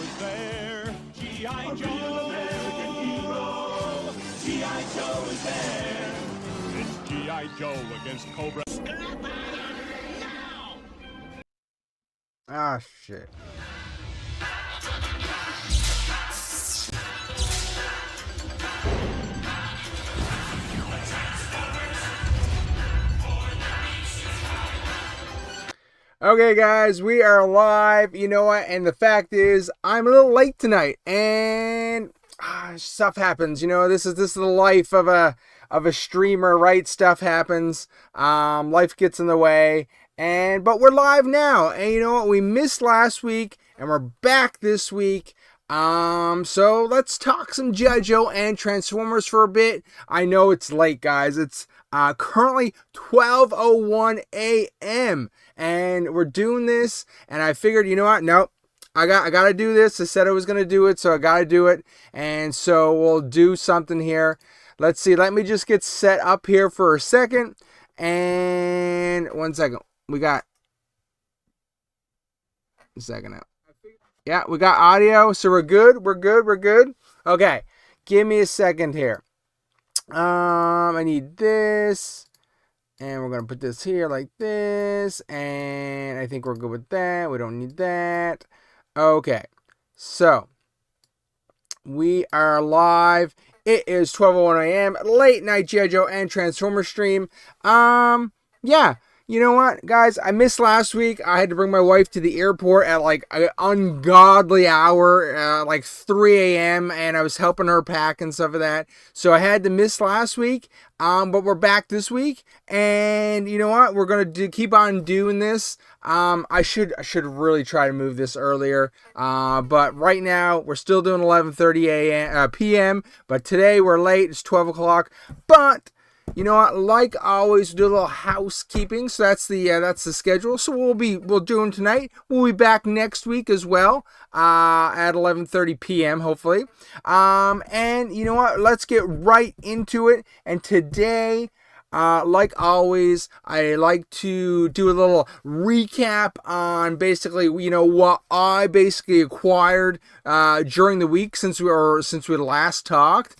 is there. G.I. Joe, American hero. G.I. Joe is there. It's G.I. Joe against Cobra. Ah, shit. Okay, guys, we are live. You know what? And the fact is, I'm a little late tonight, and stuff happens. You know, this is the life of a streamer, right? Stuff happens. Life gets in the way, but we're live now. And you know what? We missed last week, and we're back this week. So let's talk some GIJoe and Transformers for a bit. I know it's late, guys. It's currently 12:01 a.m. and we're doing this, and I figured, you know what? Nope. I got to do this. I said I was going to do it, so I got to do it. And so we'll do something here. Let's see. Let me just get set up here for a second. And 1 second. We got a second now. Yeah, we got audio, so we're good. We're good. Okay. Give me a second here. I need this. And we're going to put this here like this. And I think we're good with that. We don't need that. Okay. So, we are live. It is 12:01 a.m. Late night GIJoe and Transformers stream. Yeah. You know what, guys? I missed last week. I had to bring my wife to the airport at like an ungodly hour, like 3 a.m. And I was helping her pack and stuff like that. So I had to miss last week. But we're back this week. And you know what? We're going to keep on doing this. I should really try to move this earlier. But right now, we're still doing 11:30 p.m. But today, we're late. It's 12 o'clock. But you know what? Like always, do a little housekeeping. So that's the schedule. So we'll do them tonight. We'll be back next week as well at 11:30 p.m. hopefully. And you know what? Let's get right into it. And today, like always, I like to do a little recap on basically, you know, what I basically acquired during the week since we last talked.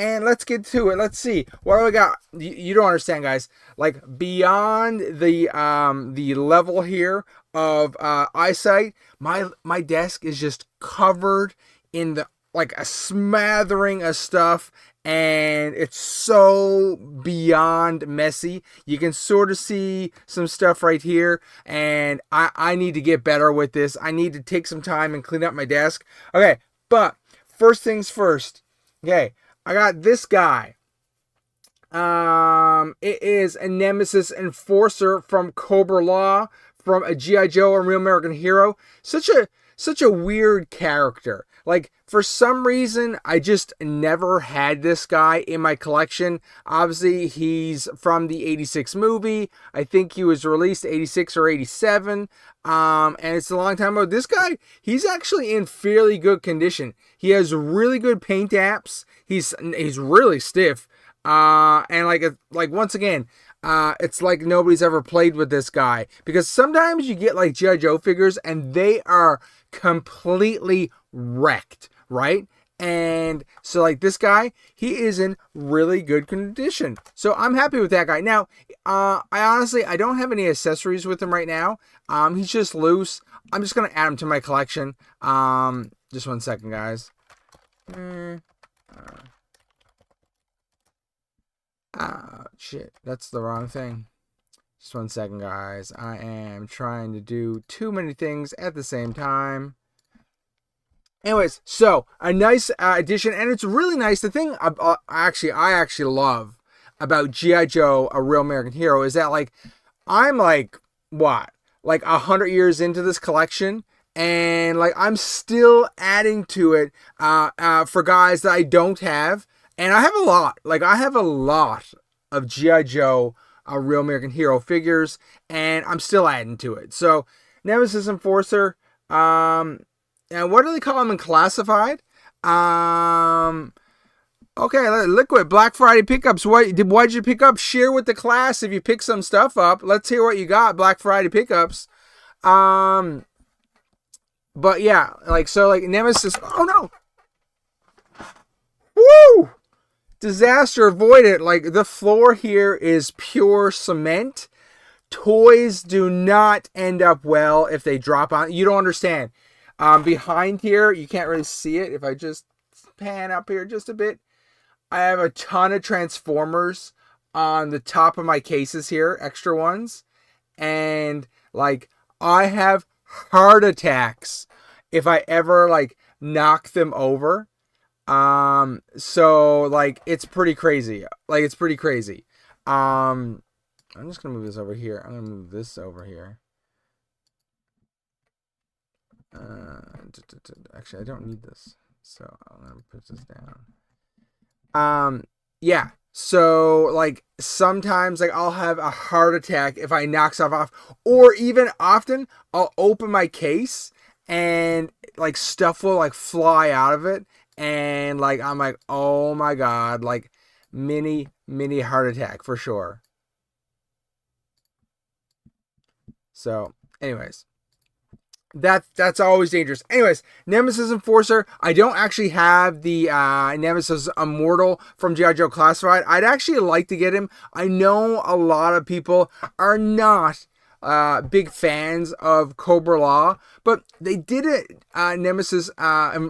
And let's get to it. Let's see. What do we got? You don't understand, guys. Like, beyond the level here of eyesight, my desk is just covered in a smattering of stuff. And it's so beyond messy. You can sort of see some stuff right here. And I need to get better with this. I need to take some time and clean up my desk. Okay, but first things first. Okay. I got this guy. It is a Nemesis Enforcer from Cobra Law, from a GIJoe, a Real American Hero. Such a weird character. Like, for some reason, I just never had this guy in my collection. Obviously, he's from the 86 movie. I think he was released 86 or 87. And it's a long time ago. This guy, he's actually in fairly good condition. He has really good paint apps. He's really stiff. And like once again, it's like nobody's ever played with this guy, because sometimes you get like GIJoe figures and they are completely wrecked, right? And so like this guy, he is in really good condition. So I'm happy with that guy. Now, I don't have any accessories with him right now. He's just loose. I'm just going to add him to my collection. Just 1 second, guys. Shit, that's the wrong thing. Just 1 second, guys. I am trying to do too many things at the same time. Anyways, so a nice addition, and it's really nice. The thing I actually love about GIJoe, a Real American Hero, is that like I'm like 100 years into this collection, and like I'm still adding to it for guys that I don't have, and I have a lot. Like I have a lot of GIJoe, a Real American Hero figures, and I'm still adding to it. So Nemesis Enforcer. And what do they call them in classified? Okay, Liquid, Black Friday pickups. Why'd you pick up? Share with the class if you pick some stuff up. Let's hear what you got, Black Friday pickups. But yeah, like, so like Nemesis, oh no. Woo! Disaster avoided. Like, the floor here is pure cement. Toys do not end up well if they drop on. You don't understand. Behind here, you can't really see it. If I just pan up here just a bit, I have a ton of Transformers on the top of my cases here, extra ones. And like, I have heart attacks if I ever like knock them over. So like, it's pretty crazy. Like, it's pretty crazy. I'm just gonna move this over here. I'm gonna move this over here. Actually, I don't need this, so I'm gonna put this down. Yeah. So like, sometimes like I'll have a heart attack if I knock stuff off, or even often I'll open my case and like stuff will like fly out of it, and like I'm like, oh my god, like mini heart attack for sure. So, anyways, that's always dangerous. Anyways, Nemesis Enforcer. I don't actually have the Nemesis Immortal from GIJoe Classified. I'd actually like to get him. I know a lot of people are not big fans of Cobra Law, but they did it Nemesis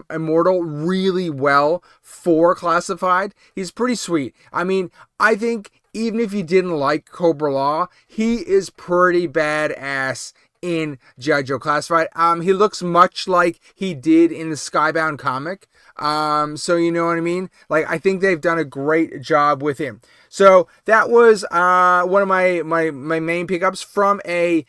Immortal really well for Classified. He's pretty sweet. I mean, I think even if you didn't like Cobra Law, he is pretty badass in GIJoe Classified. He looks much like he did in the Skybound comic. So you know what I mean? Like, I think they've done a great job with him. So that was one of my main pickups from a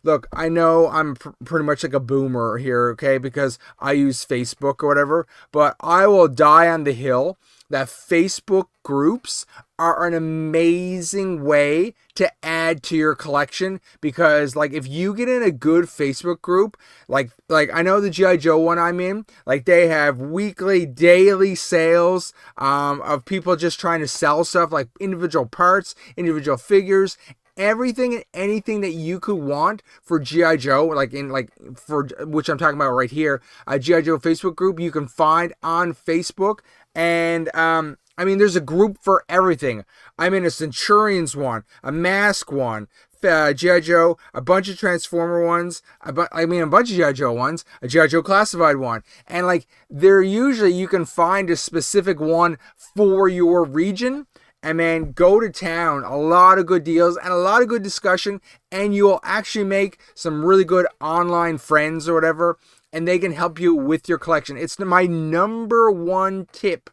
look, I know I'm pretty much like a boomer here, okay, because I use Facebook or whatever, but I will die on the hill that Facebook groups are an amazing way to add to your collection, because like, if you get in a good Facebook group, like I know the GIJoe one I'm in, like they have weekly, daily sales of people just trying to sell stuff, like individual parts, individual figures, everything and anything that you could want for GIJoe, for which I'm talking about right here, a GIJoe Facebook group you can find on Facebook. And I mean, there's a group for everything. I'm in a Centurions one, a Mask one, GIJoe, a bunch of Transformer ones, a bunch of GIJoe ones, a GIJoe Classified one. And like, they're usually, you can find a specific one for your region. And man, go to town. A lot of good deals and a lot of good discussion. And you'll actually make some really good online friends or whatever. And they can help you with your collection. It's my number one tip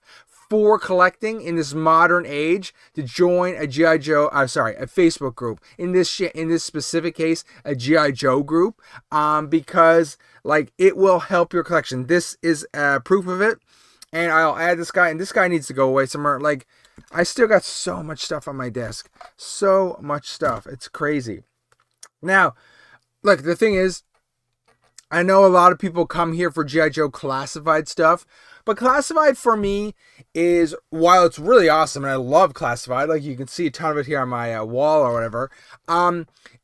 for collecting in this modern age, to join a GIJoe, a Facebook group. In this specific case, a GIJoe group, because like, it will help your collection. This is proof of it. And I'll add this guy, and this guy needs to go away somewhere. Like, I still got so much stuff on my desk. So much stuff. It's crazy. Now, look, the thing is, I know a lot of people come here for GIJoe Classified stuff, but Classified for me is, while it's really awesome, and I love Classified, like you can see a ton of it here on my wall or whatever,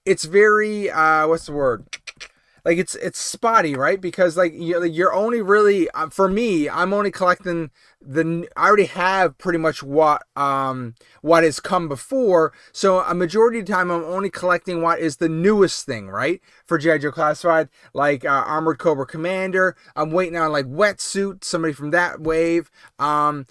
it's very, what's the word? Like, it's spotty, right? Because like, you're only really, for me, I'm only collecting I already have pretty much what has come before. So a majority of the time, I'm only collecting what is the newest thing, right? For GIJoe Classified, like Armored Cobra Commander. I'm waiting on like Wetsuit, somebody from that wave. And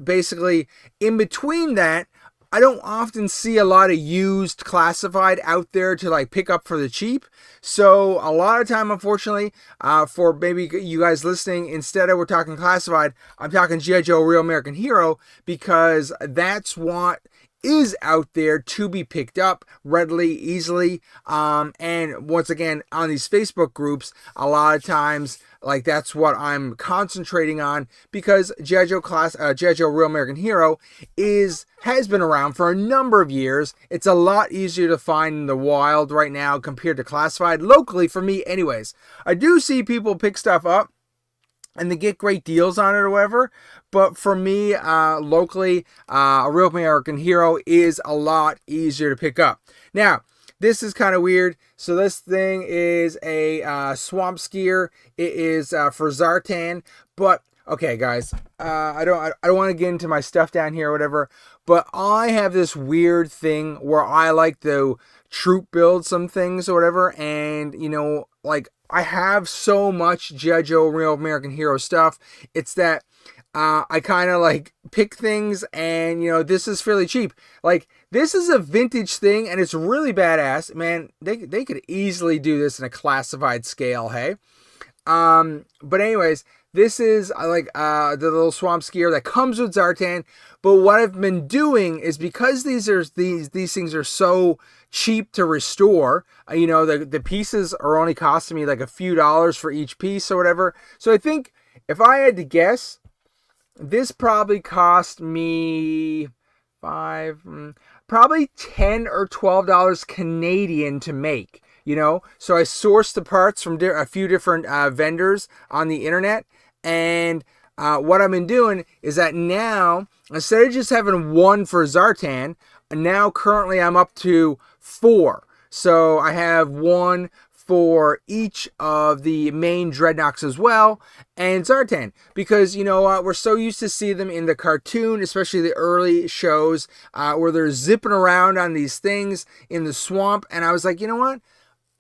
basically, in between that, I don't often see a lot of used Classified out there to like pick up for the cheap. So a lot of time, unfortunately, for maybe you guys listening, instead of we're talking Classified, I'm talking GIJoe Real American Hero, because that's what is out there to be picked up readily, easily. And once again, on these Facebook groups, a lot of times, like, that's what I'm concentrating on, because GIJoe Real American Hero has been around for a number of years. It's a lot easier to find in the wild right now compared to Classified, locally for me anyways. I do see people pick stuff up and they get great deals on it or whatever, but for me, locally, a Real American Hero is a lot easier to pick up. Now, this is kind of weird. So this thing is a swamp skier. It is for Zartan. But okay, guys, I don't want to get into my stuff down here or whatever. But I have this weird thing where I like to troop build some things or whatever, and you know, like I have so much GIJoe Real American Hero stuff. It's that I kind of like pick things, and you know, this is fairly cheap. Like this is a vintage thing, and it's really badass, man. They could easily do this in a classified scale, hey. But anyways, this is like the little swamp skier that comes with Zartan. But what I've been doing is, because these things are so cheap to restore, you know, the pieces are only costing me like a few dollars for each piece or whatever. So I think if I had to guess, this probably cost me probably $10 or $12 Canadian to make. You know, so I sourced the parts from a few different vendors on the internet, and what I've been doing is that now, instead of just having one for Zartan, now currently I'm up to 4. So I have one for each of the main Dreadnoks as well, and Zartan, because you know we're so used to see them in the cartoon, especially the early shows where they're zipping around on these things in the swamp, and I was like, you know what?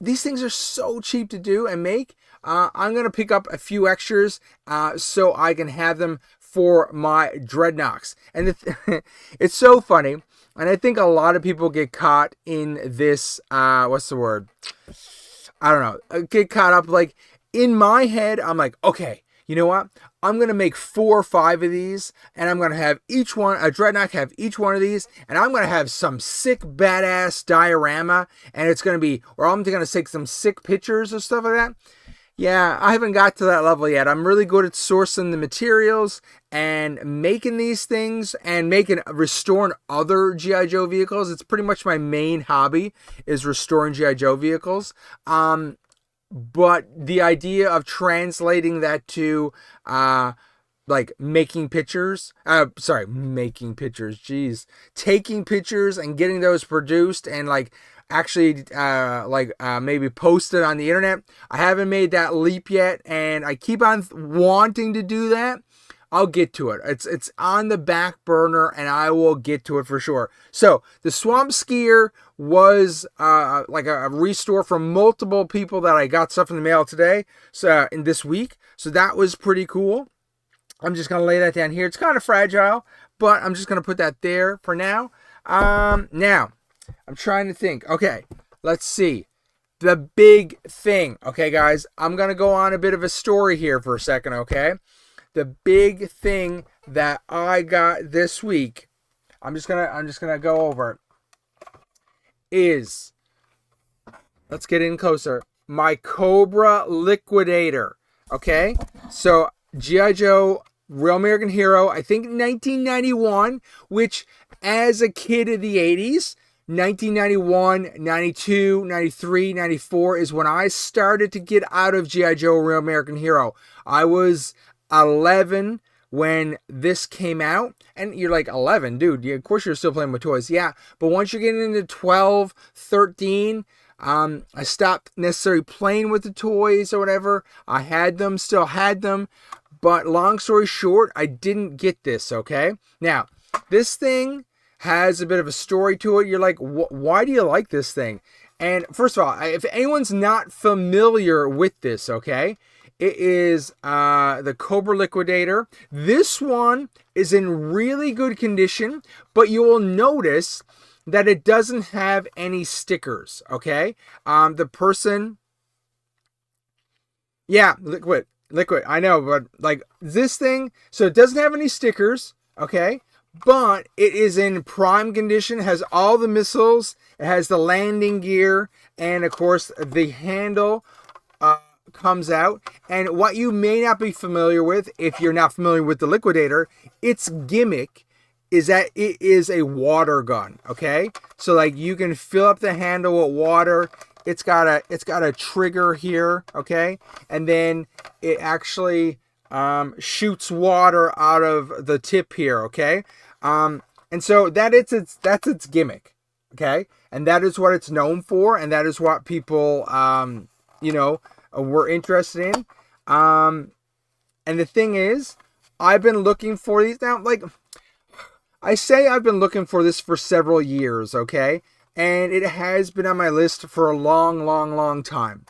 These things are so cheap to do and make. I'm going to pick up a few extras so I can have them for my Dreadnoks. And it's so funny. And I think a lot of people get caught in this, what's the word? I don't know. Get caught up, like, in my head, I'm like, okay, you know what? I'm going to make 4 or 5 of these, and I'm going to have each one, a Dreadnought have each one of these, and I'm going to have some sick, badass diorama, and it's going to be, or I'm going to take some sick pictures or stuff like that. Yeah, I haven't got to that level yet. I'm really good at sourcing the materials and making these things and restoring other GIJoe vehicles. It's pretty much my main hobby, is restoring GIJoe vehicles. But the idea of translating that to like making pictures, taking pictures and getting those produced and like actually maybe posted on the internet. I haven't made that leap yet, and I keep on wanting to do that. I'll get to it. It's on the back burner, and I will get to it for sure. So the Swamp Skier was like a restore from multiple people that I got stuff in the mail today, so in this week. So that was pretty cool. I'm just gonna lay that down here. It's kind of fragile, but I'm just gonna put that there for now. Now I'm trying to think. Okay, let's see. The big thing. Okay, guys, I'm gonna go on a bit of a story here for a second. Okay. The big thing that I got this week, I'm just gonna go over it, is, let's get in closer, my Cobra Liquidator. Okay, so GIJoe Real American Hero, I think 1991, which as a kid of the 80s, 1991, 92, 93, 94 is when I started to get out of GIJoe Real American Hero. I was 11 when this came out, and you're like, 11, dude, of course you're still playing with toys. Yeah, but once you're getting into 12, 13, I stopped necessarily playing with the toys or whatever. I had them, still had them, but long story short, I didn't get this. Okay, now this thing has a bit of a story to it. You're like, why do you like this thing? And first of all, if anyone's not familiar with this, okay, it is the Cobra Liquidator. This one is in really good condition, but you will notice that it doesn't have any stickers, okay? The person... Yeah, liquid, I know, but like this thing, so it doesn't have any stickers, okay? But it is in prime condition, has all the missiles, it has the landing gear, and of course the handle comes out. And what you may not be familiar with, if you're not familiar with the Liquidator, its gimmick is that it is a water gun, okay? So like you can fill up the handle with water. It's got a trigger here, okay? And then it actually shoots water out of the tip here, okay? And so that's its gimmick, okay? and that is what it's known for, and that is what people, were interested in. And the thing is, I've been looking for these now. Like, I say I've been looking for this for several years, okay? And it has been on my list for a long, long, long time.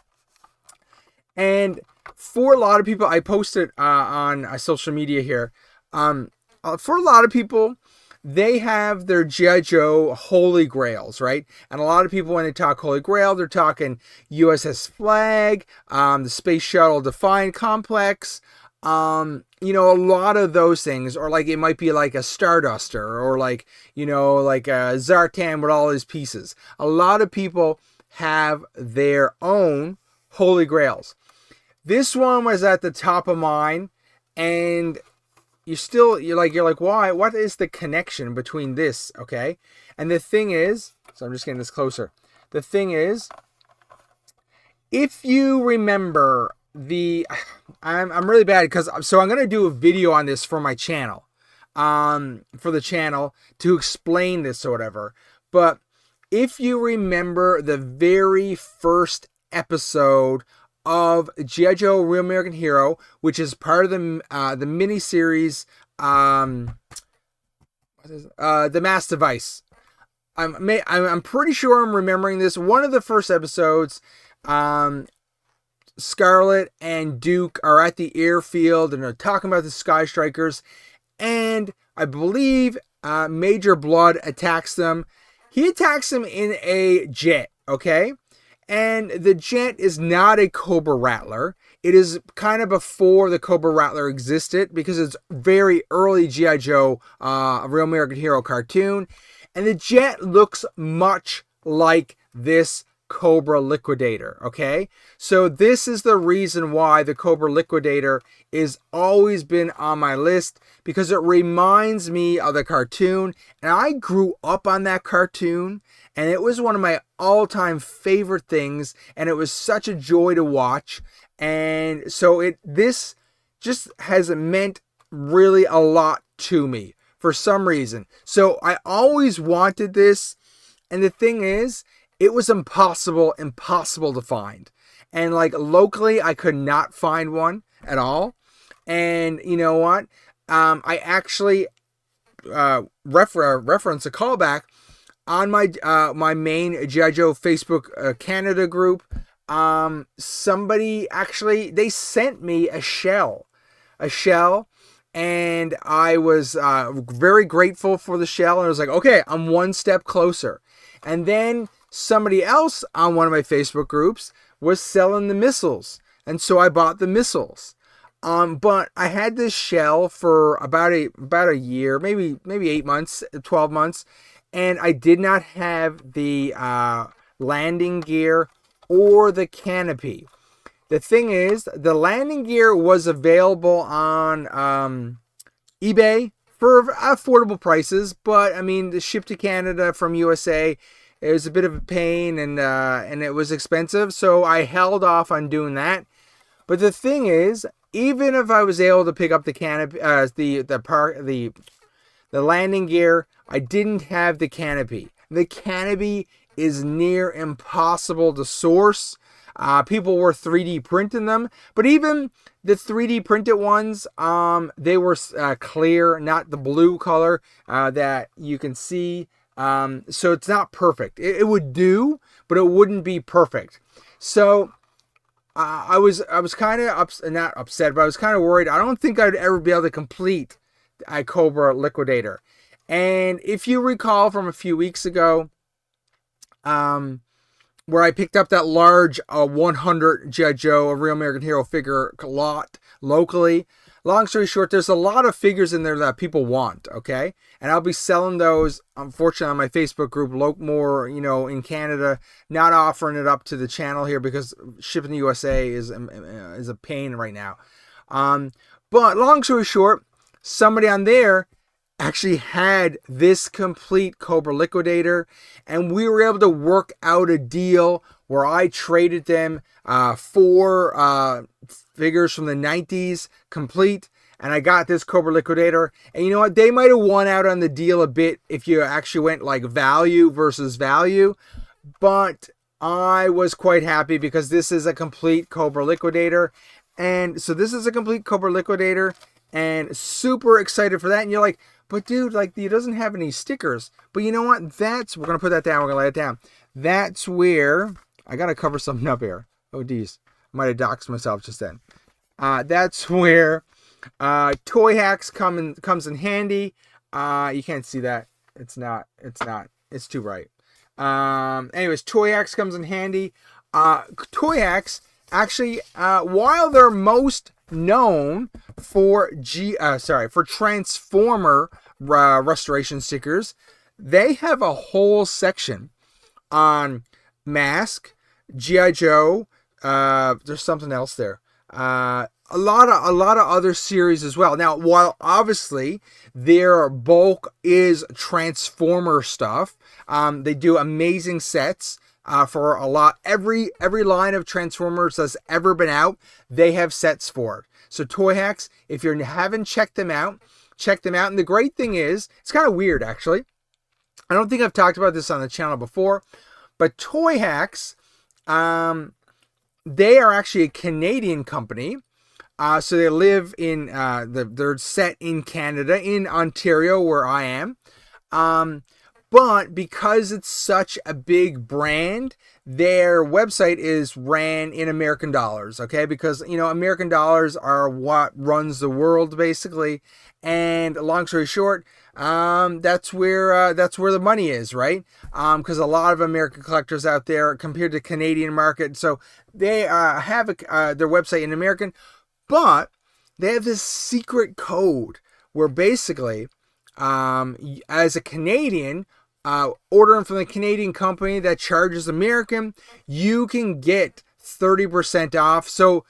And for a lot of people, I posted on social media here. For a lot of people, they have their GIJoe holy grails, right? And a lot of people, when they talk Holy Grail, they're talking USS Flag, the Space Shuttle Defiant Complex, a lot of those things. Or like it might be like a Starduster, or like a Zartan with all his pieces. A lot of people have their own holy grails. This one was at the top of mine, and you're like, why? What is the connection between this? Okay. And the thing is, so I'm just getting this closer. The thing is, if you remember I'm really bad so I'm going to do a video on this for my channel, for the channel to explain this or whatever. But if you remember the very first episode of GIJoe Real American Hero, which is part of the mini-series, The Mass Device. I'm pretty sure I'm remembering this. One of the first episodes, Scarlet and Duke are at the airfield and they're talking about the Sky Strikers, and I believe Major Blood attacks them. He attacks them in a jet, okay? And the jet is not a Cobra Rattler. It is kind of before the Cobra Rattler existed, because it's very early GIJoe, Real American Hero cartoon. And the jet looks much like this Cobra Liquidator, okay? So this is the reason why the Cobra Liquidator is always been on my list, because it reminds me of the cartoon. And I grew up on that cartoon, and it was one of my all-time favorite things, and it was such a joy to watch. And so this just has meant really a lot to me for some reason. So I always wanted this, and the thing is, it was impossible to find. And like locally, I could not find one at all. And you know what? I actually reference a callback on my main GIJoe Facebook Canada group. Somebody actually, they sent me a shell, and I was very grateful for the shell. And I was like, okay, I'm one step closer. And then somebody else on one of my Facebook groups was selling the missiles, and so I bought the missiles. But I had this shell for about a year, maybe 8 months, 12 months, and I did not have the landing gear or the canopy. The thing is, the landing gear was available on eBay for affordable prices, but I mean, the ship to Canada from USA, it was a bit of a pain, and it was expensive, so I held off on doing that. But the thing is, even if I was able to pick up the canopy, the landing gear, I didn't have the canopy. The canopy is near impossible to source. People were 3D printing them, but even the 3D printed ones, they were clear, not the blue color that you can see. So it's not perfect. It would do, but it wouldn't be perfect. So I was kind of not upset, but I was kind of worried. I don't think I'd ever be able to complete a Cobra Liquidator. And if you recall from a few weeks ago, where I picked up that large 100 GIJoe, a Real American Hero figure lot locally. Long story short, there's a lot of figures in there that people want, okay? And I'll be selling those, unfortunately, on my Facebook group, more, in Canada, not offering it up to the channel here because shipping to USA is a pain right now. But long story short, somebody on there actually had this complete Cobra Liquidator, and we were able to work out a deal where I traded them for figures from the 90s complete. And I got this Cobra Liquidator. And you know what? They might have won out on the deal a bit if you actually went like value versus value. But I was quite happy because this is a complete Cobra Liquidator. And so this is a complete Cobra Liquidator. And super excited for that. And you're like, but dude, like, it doesn't have any stickers. But you know what? We're going to put that down. We're going to lay it down. That's where, I got to cover something up here. Oh, geez. I might have doxed myself just then. That's where Toy Hacks comes in handy. You can't see that. It's not. It's too bright. Anyways, Toy Hacks comes in handy. Toy Hacks, actually, while they're most known for Transformer restoration stickers, they have a whole section on Mask, GIJoe. There's something else there. A lot of other series as well. Now, while obviously their bulk is Transformer stuff, they do amazing sets. For a lot, every line of Transformers that's ever been out, they have sets for it. So Toy Hacks, if you haven't checked them out, check them out. And the great thing is, it's kind of weird actually. I don't think I've talked about this on the channel before, but Toy Hacks, they are actually a Canadian company. So they live in they're set in Canada, in Ontario, where I am. But because it's such a big brand, their website is ran in American dollars, okay? Because, you know, American dollars are what runs the world, basically. And long story short, that's where the money is, right? Because a lot of American collectors out there compared to Canadian market, so they have their website in American, but they have this secret code where basically, as a Canadian, ordering from the Canadian company that charges American, you can get 30% off. So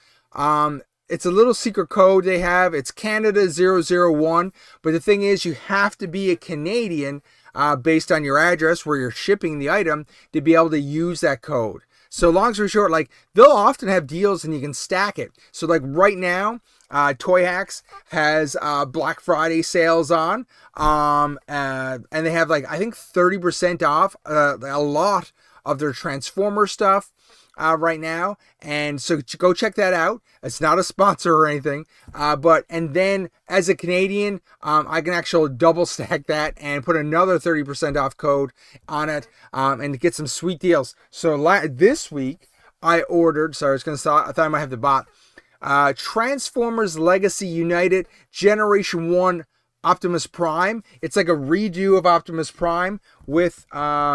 it's a little secret code they have. It's Canada 001. But the thing is, you have to be a Canadian based on your address where you're shipping the item to be able to use that code. So long story short, like, they'll often have deals and you can stack it. So like right now, Toy Hacks has Black Friday sales on, and they have, like, I think 30% off a lot of their Transformer stuff right now. And so go check that out. It's not a sponsor or anything, and then as a Canadian, I can actually double stack that and put another 30% off code on it, and get some sweet deals. So this week I ordered, sorry, I was going to stop. I thought I might have the bot. Transformers Legacy United Generation 1 Optimus Prime. It's like a redo of Optimus Prime with I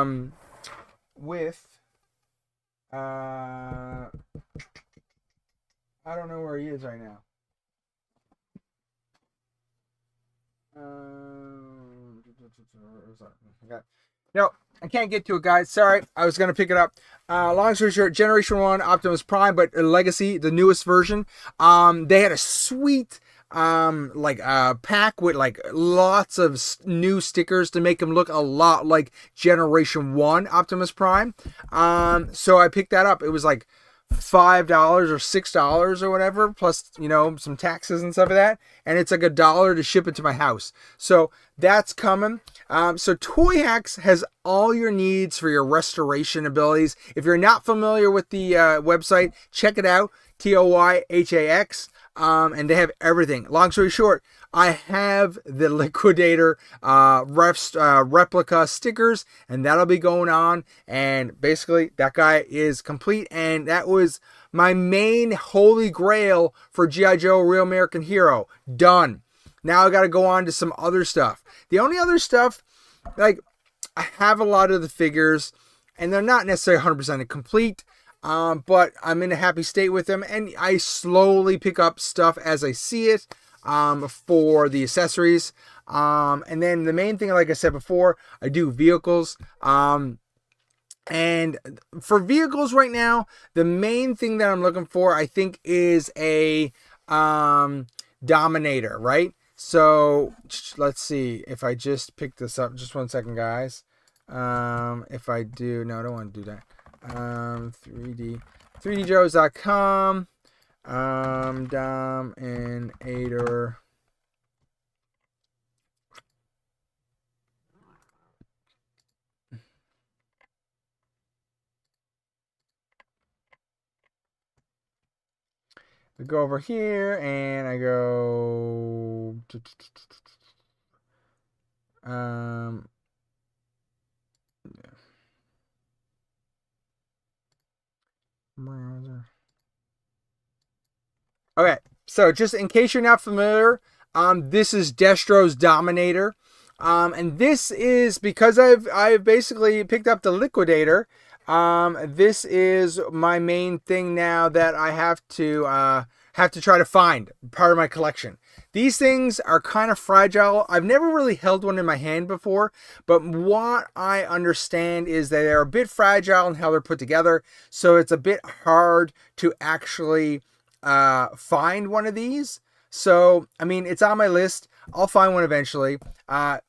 don't know where he is right now. No, I can't get to it, guys. Sorry, I was gonna pick it up. Long story short, Generation 1 Optimus Prime, but Legacy, the newest version. They had a sweet pack with like lots of new stickers to make him look a lot like Generation 1 Optimus Prime. So I picked that up. It was like $5 or $6 or whatever, plus, you know, some taxes and stuff like that, and it's like $1 to ship it to my house. So that's coming. So Toy Hacks has all your needs for your restoration abilities. If you're not familiar with the website, check it out, TOYHAX. And they have everything. Long story short, I have the Liquidator replica stickers, and that'll be going on. And basically, that guy is complete. And that was my main holy grail for GIJoe Real American Hero. Done. Now I got to go on to some other stuff. The only other stuff, like, I have a lot of the figures, and they're not necessarily 100% complete. But I'm in a happy state with them, and I slowly pick up stuff as I see it, for the accessories. And then the main thing, like I said before, I do vehicles. And for vehicles right now, the main thing that I'm looking for, I think, is a, Dominator, right? So let's see if I just pick this up. Just one second, guys. If I do, no, I don't want to do that. 3djoes.com. Dominator. I go over here and I go. Okay, so just in case you're not familiar, this is Destro's Dominator, and this is because I've basically picked up the Liquidator. This is my main thing now that I have to try to find part of my collection. These things are kind of fragile. I've never really held one in my hand before, but what I understand is that they're a bit fragile in how they're put together, so it's a bit hard to actually find one of these. So, I mean, it's on my list. I'll find one eventually.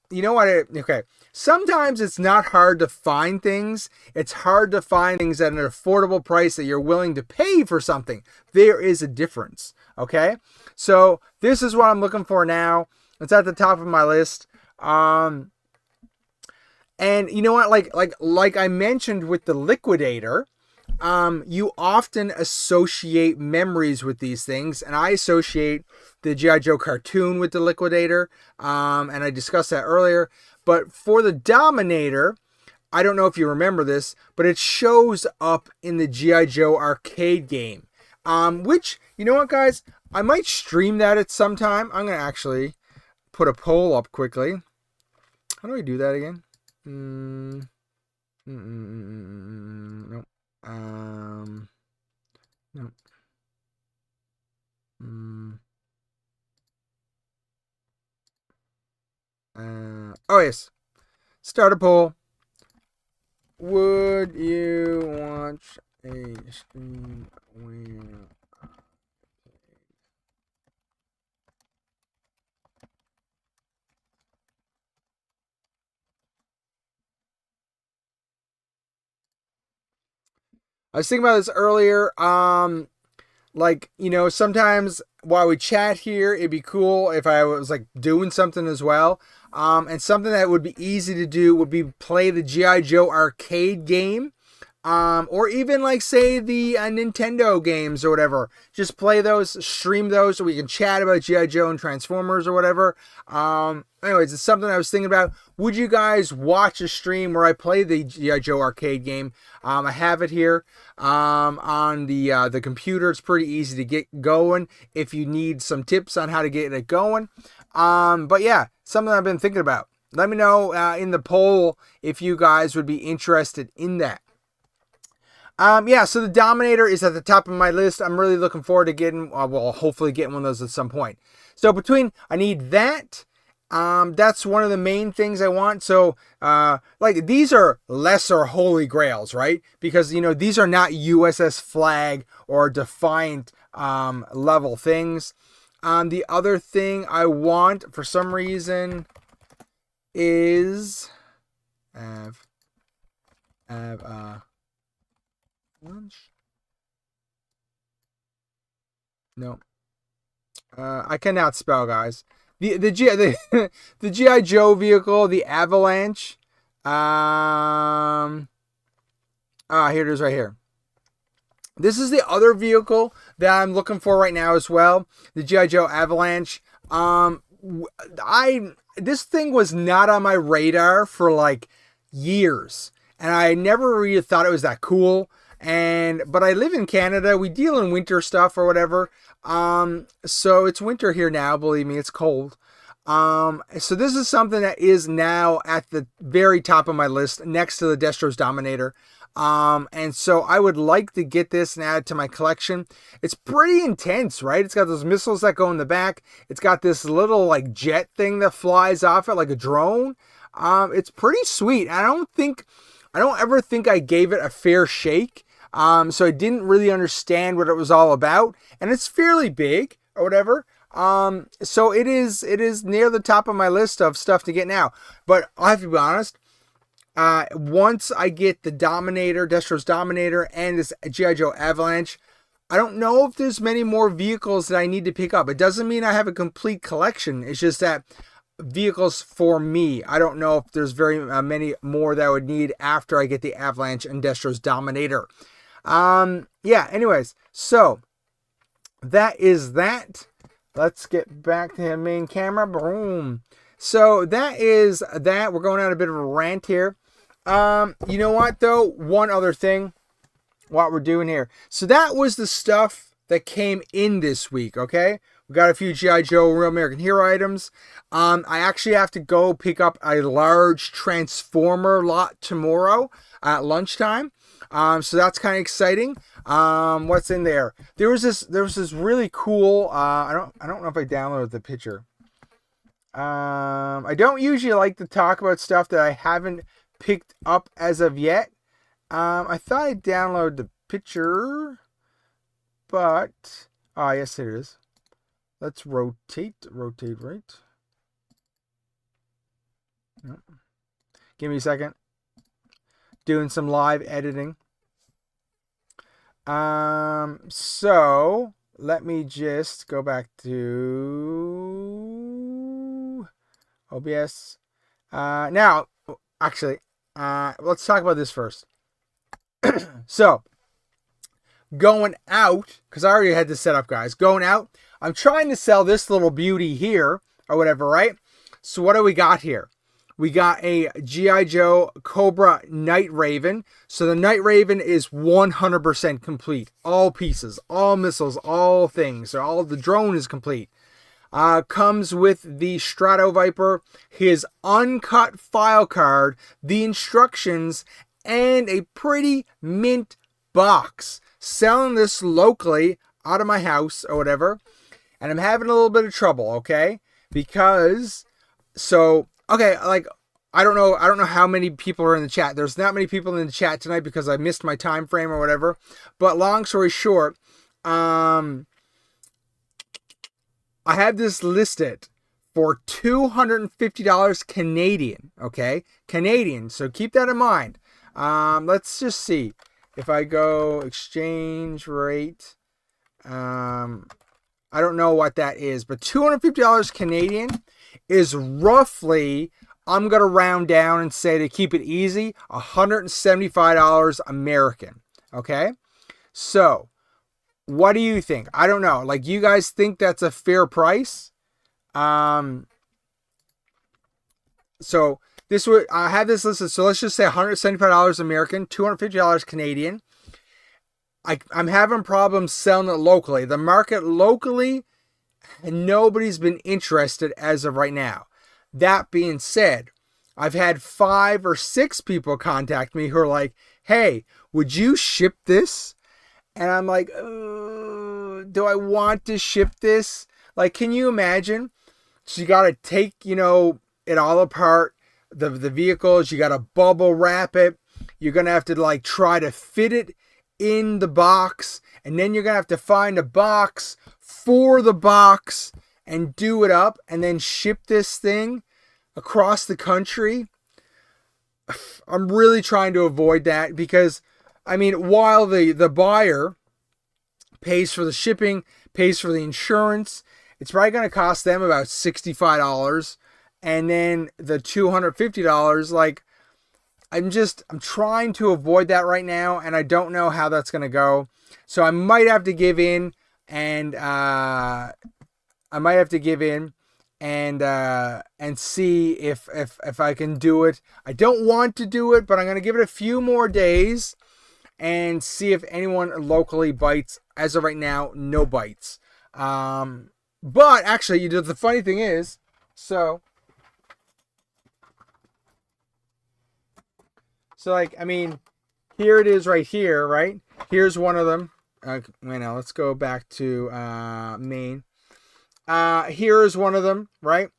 You know what? Okay. Sometimes it's not hard to find things. It's hard to find things at an affordable price that you're willing to pay for something. There is a difference. Okay. So this is what I'm looking for now. It's at the top of my list. And you know what? Like I mentioned with the Liquidator, you often associate memories with these things, and I associate the G.I. Joe cartoon with the Liquidator, and I discussed that earlier. But for the Dominator, I don't know if you remember this, but it shows up in the G.I. Joe arcade game, which, you know what, guys? I might stream that at some time. I'm going to actually put a poll up quickly. How do I do that again? Nope. No. Oh yes. Start a poll. Would you watch a stream where I was thinking about this earlier. Like, you know, sometimes while we chat here, it'd be cool if I was like doing something as well. And something that would be easy to do would be play the G.I. Joe arcade game. Or even like say the Nintendo games or whatever. Just play those, stream those so we can chat about G.I. Joe and Transformers or whatever. Anyways, it's something I was thinking about. Would you guys watch a stream where I play the G.I. Joe arcade game? I have it here on the computer. It's pretty easy to get going if you need some tips on how to get it going. But yeah, something I've been thinking about. Let me know in the poll if you guys would be interested in that. Yeah, so the Dominator is at the top of my list. I'm really looking forward to getting, hopefully getting one of those at some point. So I need that. That's one of the main things I want. So, like, these are lesser holy grails, right? Because, you know, these are not USS Flag or Defiant level things. The other thing I want, for some reason, is lunch. No. I cannot spell, guys. The GI Joe vehicle, the Avalanche. Here it is right here. This is the other vehicle that I'm looking for right now as well. The GI Joe Avalanche. This thing was not on my radar for like years, and I never really thought it was that cool. But I live in Canada. We deal in winter stuff or whatever. So it's winter here now. Believe me, it's cold. So this is something that is now at the very top of my list next to the Destro's Dominator. And so I would like to get this and add it to my collection. It's pretty intense, right? It's got those missiles that go in the back. It's got this little like jet thing that flies off it like a drone. It's pretty sweet. I don't ever think I gave it a fair shake. So I didn't really understand what it was all about, and it's fairly big or whatever. So it is near the top of my list of stuff to get now. But I have to be honest, once I get the Dominator, Destro's Dominator, and this G.I. Joe Avalanche, I don't know if there's many more vehicles that I need to pick up. It doesn't mean I have a complete collection. It's just that vehicles for me, I don't know if there's very many more that I would need after I get the Avalanche and Destro's Dominator. Yeah, anyways, so that is that. Let's get back to the main camera. Boom. So that is that. We're going on a bit of a rant here. You know what, though? One other thing, what we're doing here. So that was the stuff that came in this week, okay? We got a few G.I. Joe Real American Hero items. I actually have to go pick up a large Transformer lot tomorrow at lunchtime. So that's kind of exciting. What's in there? There was this really cool, I don't know if I downloaded the picture. I don't usually like to talk about stuff that I haven't picked up as of yet. I thought I downloaded the picture, but yes it is. Let's rotate right. Yep. Give me a second. Doing some live editing. So let me just go back to OBS. Now, actually, let's talk about this first. So, going out, because I already had this set up, guys. Going out, I'm trying to sell this little beauty here, or whatever, right? So what do we got here? We got a G.I. Joe Cobra Night Raven. So the Night Raven is 100% complete. All pieces, all missiles, all things. So all the drone is complete. Comes with the Strato Viper, his uncut file card, the instructions, and a pretty mint box. Selling this locally out of my house or whatever. And I'm having a little bit of trouble, okay? Because, so... Okay, like, I don't know how many people are in the chat. There's not many people in the chat tonight because I missed my time frame or whatever. But long story short, I have this listed for $250 Canadian, okay? Canadian, so keep that in mind. Let's just see. If I go exchange rate, I don't know what that is, but $250 Canadian is roughly, I'm going to round down and say to keep it easy, $175 American. Okay? So, what do you think? I don't know. Like, you guys think that's a fair price? So, this would, I have this listed, so let's just say $175 American, $250 Canadian. I'm having problems selling it locally. The market locally, and nobody's been interested as of right now. That being said, I've had 5 or 6 people contact me who are like, hey, would you ship this? And I'm like, do I want to ship this? Like, can you imagine? So you got to take, it all apart, the vehicles. You got to bubble wrap it. You're going to have to, like, try to fit it in the box. And then you're going to have to find a box for the box and do it up and then ship this thing across the country. I'm really trying to avoid that because, while the buyer pays for the shipping, pays for the insurance, it's probably going to cost them about $65. And then the $250, like, I'm trying to avoid that right now, and I don't know how that's going to go. So I might have to give in and see if I can do it. I don't want to do it, but I'm going to give it a few more days and see if anyone locally bites. As of right now, no bites. But actually, the funny thing is, So, here it is right here, right? Here's one of them. Wait, now let's go back to main. Here is one of them, right?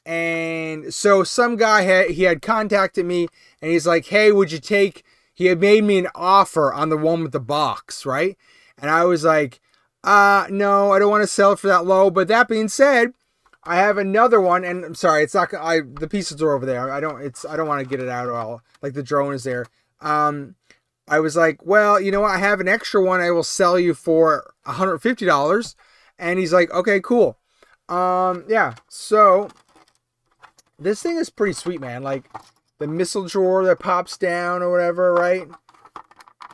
And so some guy had contacted me, and he's like, hey, would you take... He had made me an offer on the one with the box, right? And I was like, no, I don't want to sell it for that low. But that being said, I have another one, and I'm sorry, it's not. The pieces are over there. I don't want to get it out at all. Like the drone is there. I was like, well, you know what? I have an extra one. I will sell you for $150. And he's like, okay, cool. Yeah. So this thing is pretty sweet, man. Like the missile drawer that pops down or whatever, right?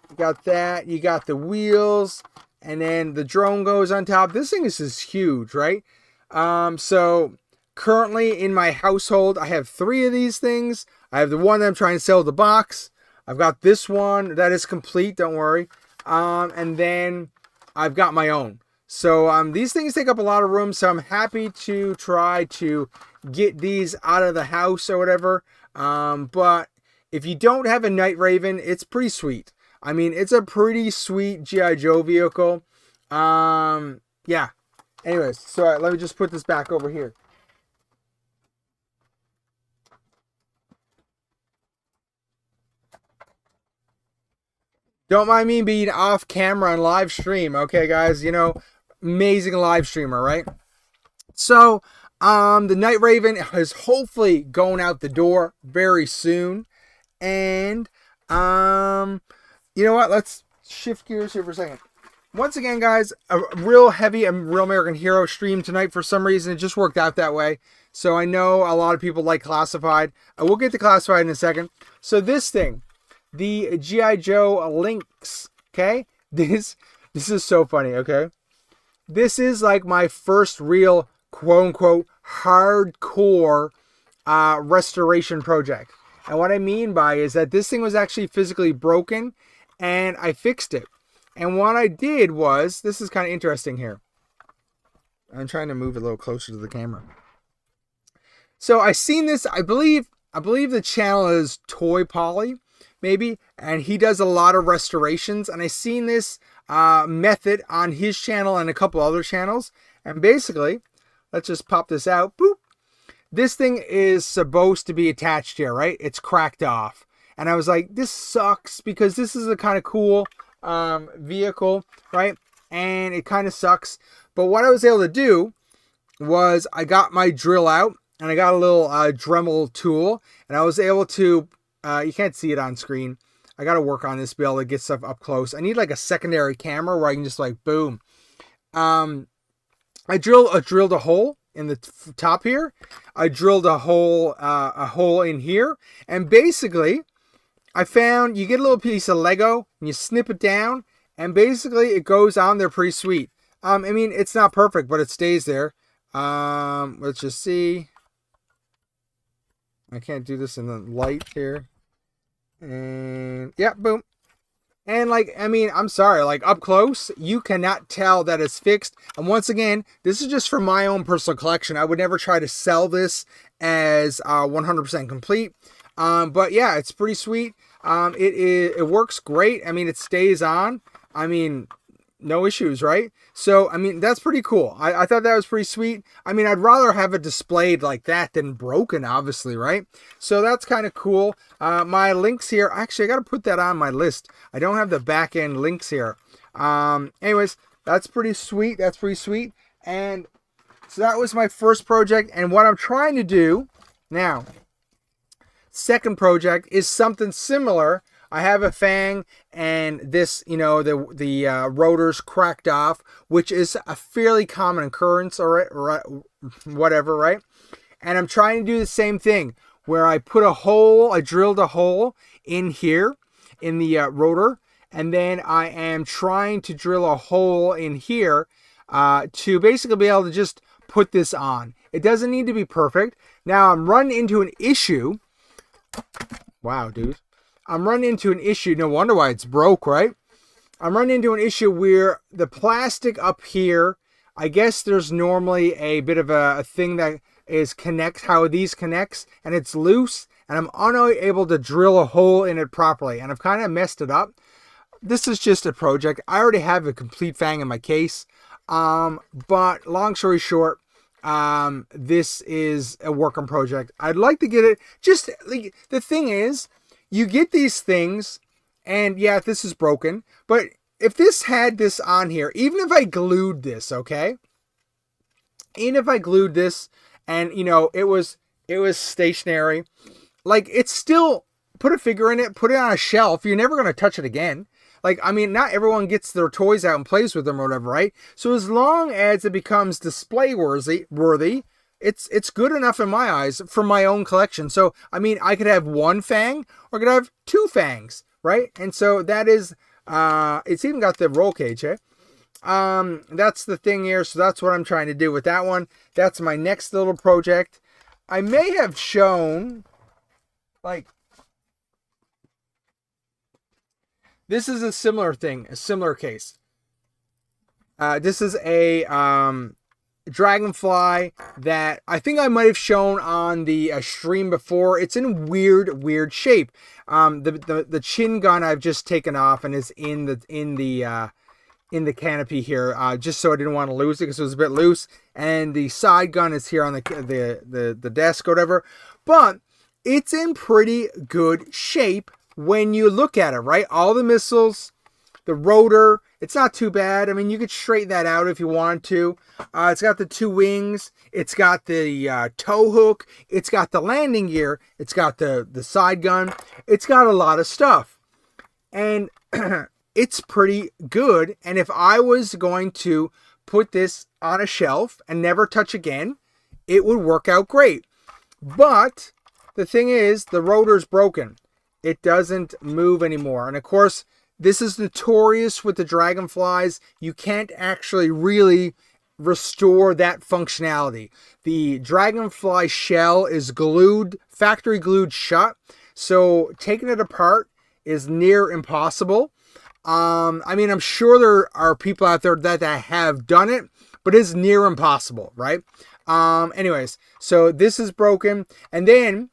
You got that. You got the wheels, and then the drone goes on top. This thing is just huge, right? So currently in my household, I have 3 of these things. I have the one that I'm trying to sell the box. I've got this one that is complete. Don't worry. And then I've got my own. So these things take up a lot of room. So I'm happy to try to get these out of the house or whatever. But if you don't have a Night Raven, it's pretty sweet. I mean, it's a pretty sweet G.I. Joe vehicle. Yeah. Anyways, so let me just put this back over here. Don't mind me being off camera on live stream, okay, guys? You know, amazing live streamer, right? So, the Night Raven is hopefully going out the door very soon. And, you know what? Let's shift gears here for a second. Once again, guys, a real heavy Real American Hero stream tonight. For some reason, it just worked out that way. So I know a lot of people like Classified. I will get to Classified in a second. So this thing, the G.I. Joe Lynx, okay? This is so funny, okay? This is like my first real, quote-unquote, hardcore restoration project. And what I mean by is that this thing was actually physically broken, and I fixed it. And what I did was, this is kind of interesting here. I'm trying to move it a little closer to the camera. So I seen this, I believe the channel is Toy Polly, maybe, and he does a lot of restorations. And I seen this method on his channel and a couple other channels. And basically, let's just pop this out. Boop. This thing is supposed to be attached here, right? It's cracked off. And I was like, this sucks because this is a kind of cool vehicle, right? And it kind of sucks. But what I was able to do was I got my drill out and I got a little Dremel tool, and I was able to, you can't see it on screen. I got to work on this to be able to get stuff up close. I need like a secondary camera where I can just like, boom. I drilled a hole in the top here. I drilled a hole in here, and basically I found you get a little piece of Lego and you snip it down, and basically it goes on there pretty sweet. I mean, it's not perfect, but it stays there. Let's just see. I can't do this in the light here. And yeah, boom. And like, I mean, I'm sorry, like up close, you cannot tell that it's fixed. And once again, this is just for my own personal collection. I would never try to sell this as 100% complete. But yeah, it's pretty sweet. It works great. I mean, it stays on. I mean, no issues, right? So, I mean, that's pretty cool. I thought that was pretty sweet. I mean, I'd rather have it displayed like that than broken, obviously, right? So that's kind of cool. My links here, actually, I got to put that on my list. I don't have the back end links here. Anyways, that's pretty sweet. That's pretty sweet. And so that was my first project. And what I'm trying to do now, second project, is something similar. I have a Fang, and this, you know, the rotor's cracked off, which is a fairly common occurrence, or whatever, right? And I'm trying to do the same thing, where I put a hole, I drilled a hole in here, in the rotor, and then I am trying to drill a hole in here to basically be able to just put this on. It doesn't need to be perfect. Now I'm running into an issue. Wow, dude. I'm running into an issue. No wonder why it's broke, right? I'm running into an issue where the plastic up here, I guess there's normally a bit of a thing that is how these connects, and it's loose, and I'm unable to drill a hole in it properly, and I've kind of messed it up. This is just a project. I already have a complete Fang in my case, but long story short, this is a working project. I'd like to get it. Just like, the thing is, you get these things, and yeah, this is broken, but if this had this on here, even if I glued this, okay, even if I glued this and, you know, it was stationary, like, it's still, put a figure in it, put it on a shelf, you're never going to touch it again. Like, I mean, not everyone gets their toys out and plays with them or whatever, right? So as long as it becomes display worthy, it's good enough in my eyes for my own collection. So, I mean, I could have one fang or I could have two fangs, right? And so that is, it's even got the roll cage, eh? That's the thing here. So that's what I'm trying to do with that one. That's my next little project. I may have shown, like, this is a similar thing, a similar case. This is a dragonfly that I think I might have shown on the stream before. It's in weird shape. The chin gun I've just taken off and is in the canopy here, just so I didn't want to lose it because it was a bit loose. And the side gun is here on the desk or whatever. But it's in pretty good shape when you look at it, right? All the missiles, the rotor, it's not too bad. I mean, you could straighten that out if you wanted to. It's got the two wings. It's got the tow hook. It's got the landing gear. It's got the side gun. It's got a lot of stuff. And it's pretty good. And if I was going to put this on a shelf and never touch again, it would work out great. But the thing is, the rotor's broken. It doesn't move anymore. And of course, this is notorious with the dragonflies. You can't actually really restore that functionality. The dragonfly shell is glued, factory glued shut. So taking it apart is near impossible. I mean, I'm sure there are people out there that have done it, but it's near impossible, right? Anyways, so this is broken. And then,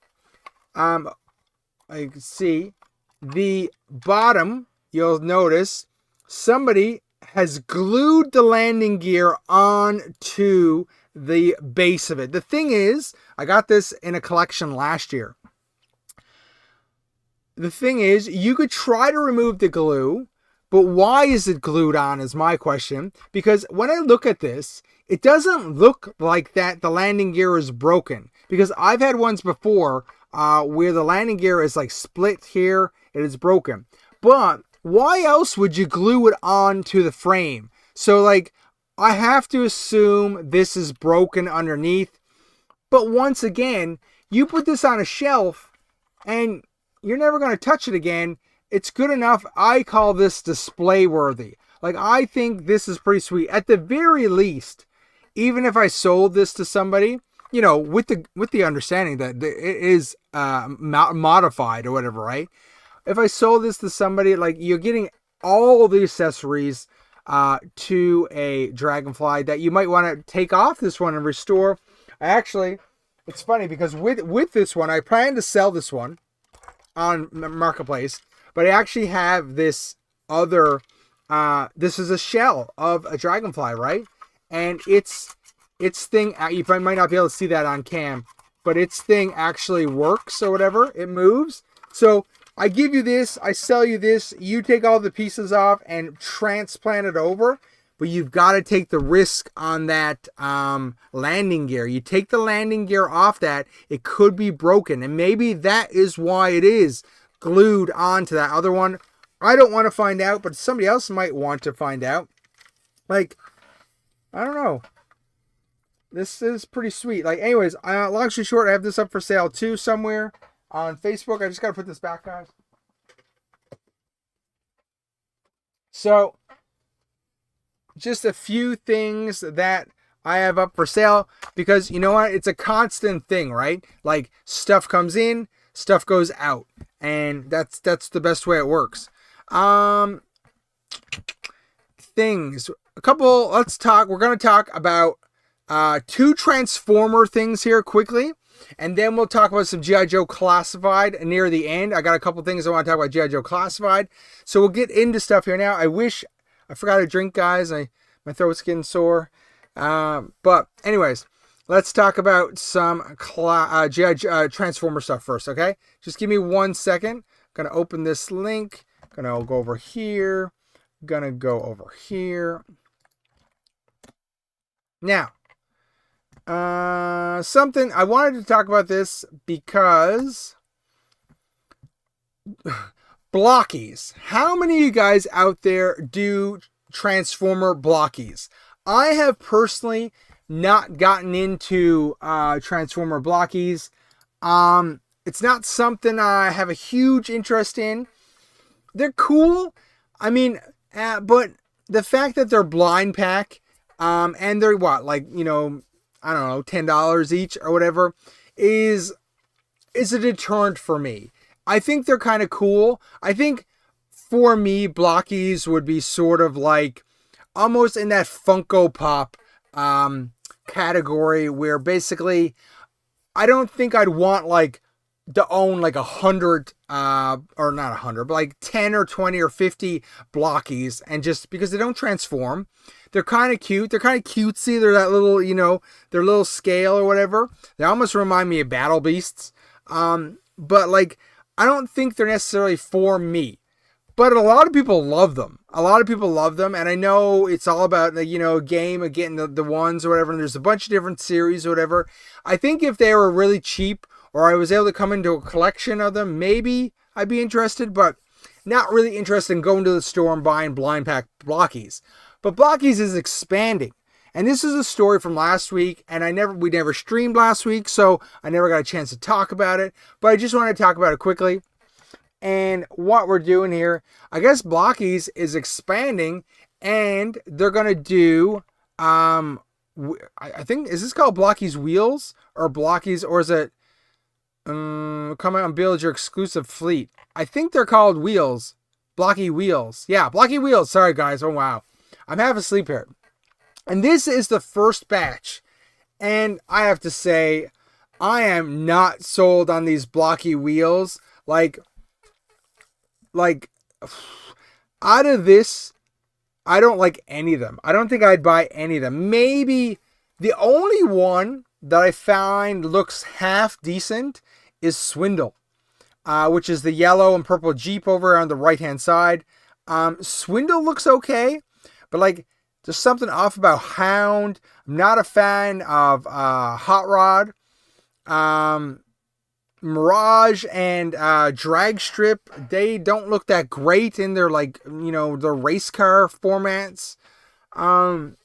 you can see the bottom, you'll notice somebody has glued the landing gear onto the base of it. The thing is, I got this in a collection last year. The thing is, you could try to remove the glue, but why is it glued on is my question. Because when I look at this, it doesn't look like that the landing gear is broken. Because I've had ones before where the landing gear is like split here, it is broken. But why else would you glue it onto the frame? So like, I have to assume this is broken underneath. But once again, you put this on a shelf and you're never going to touch it again. It's good enough. I call this display worthy. Like, I think this is pretty sweet. At the very least, even if I sold this to somebody, you know, with the understanding that it is modified or whatever, right? If I sold this to somebody, like, you're getting all the accessories to a dragonfly that you might want to take off this one and restore. Actually, it's funny because with this one, I plan to sell this one on Marketplace, but I actually have this other, this is a shell of a dragonfly, right? And its thing, you might not be able to see that on cam, but its thing actually works or whatever. It moves. So I give you this, I sell you this, you take all the pieces off and transplant it over, but you've got to take the risk on that landing gear. You take the landing gear off that, it could be broken, and maybe that is why it is glued onto that other one. I don't want to find out, but somebody else might want to find out. Like, I don't know. This is pretty sweet. Like, anyways, long story short, I have this up for sale too somewhere on Facebook. I just got to put this back, guys. So, just a few things that I have up for sale because, you know what? It's a constant thing, right? Like, stuff comes in, stuff goes out. And that's the best way it works. Things. A couple, let's talk. We're going to talk about two Transformer things here quickly. And then we'll talk about some GIJoe Classified near the end. I got a couple things I want to talk about GIJoe Classified. So we'll get into stuff here now. I forgot to drink, guys. My throat's getting sore. But anyways, let's talk about some Transformer stuff first, okay? Just give me 1 second. I'm going to open this link. I'm going to go over here. I'm going to go over here. Now, Something I wanted to talk about this because blockies. How many of you guys out there do Transformer blockies? I have personally not gotten into Transformer blockies. It's not something I have a huge interest in. They're cool. I mean, but the fact that they're blind pack, and they're what, like, I don't know, $10 each or whatever, is a deterrent for me. I think they're kind of cool. I think for me, blockies would be sort of like almost in that Funko Pop category, where basically I don't think I'd want like to own like 100 or not 100, but like 10 or 20 or 50 blockies, and just because they don't transform. They're kind of cute. They're kind of cutesy. They're that little, their little scale or whatever. They almost remind me of Battle Beasts. But like, I don't think they're necessarily for me. But a lot of people love them. And I know it's all about the, a game of getting the ones or whatever. And there's a bunch of different series or whatever. I think if they were really cheap, or I was able to come into a collection of them, maybe I'd be interested, but not really interested in going to the store and buying blind pack blockies. But blockies is expanding. And this is a story from last week, and we never streamed last week, so I never got a chance to talk about it. But I just wanted to talk about it quickly. And what we're doing here, I guess blockies is expanding, and they're going to do, I think, is this called Blockies Wheels? Or Blockies, or is it, come out and build your exclusive fleet? I think they're called Wheels. Blocky Wheels. Yeah, Blocky Wheels. Sorry, guys. Oh, wow. I'm half asleep here. And this is the first batch. And I have to say, I am not sold on these Blocky Wheels. Like, out of this, I don't like any of them. I don't think I'd buy any of them. Maybe the only one that I find looks half decent is Swindle, which is the yellow and purple Jeep over on the right-hand side. Swindle looks okay, but like, there's something off about Hound. I'm not a fan of Hot Rod. Mirage and Drag Strip, they don't look that great in their, like, their race car formats. I'm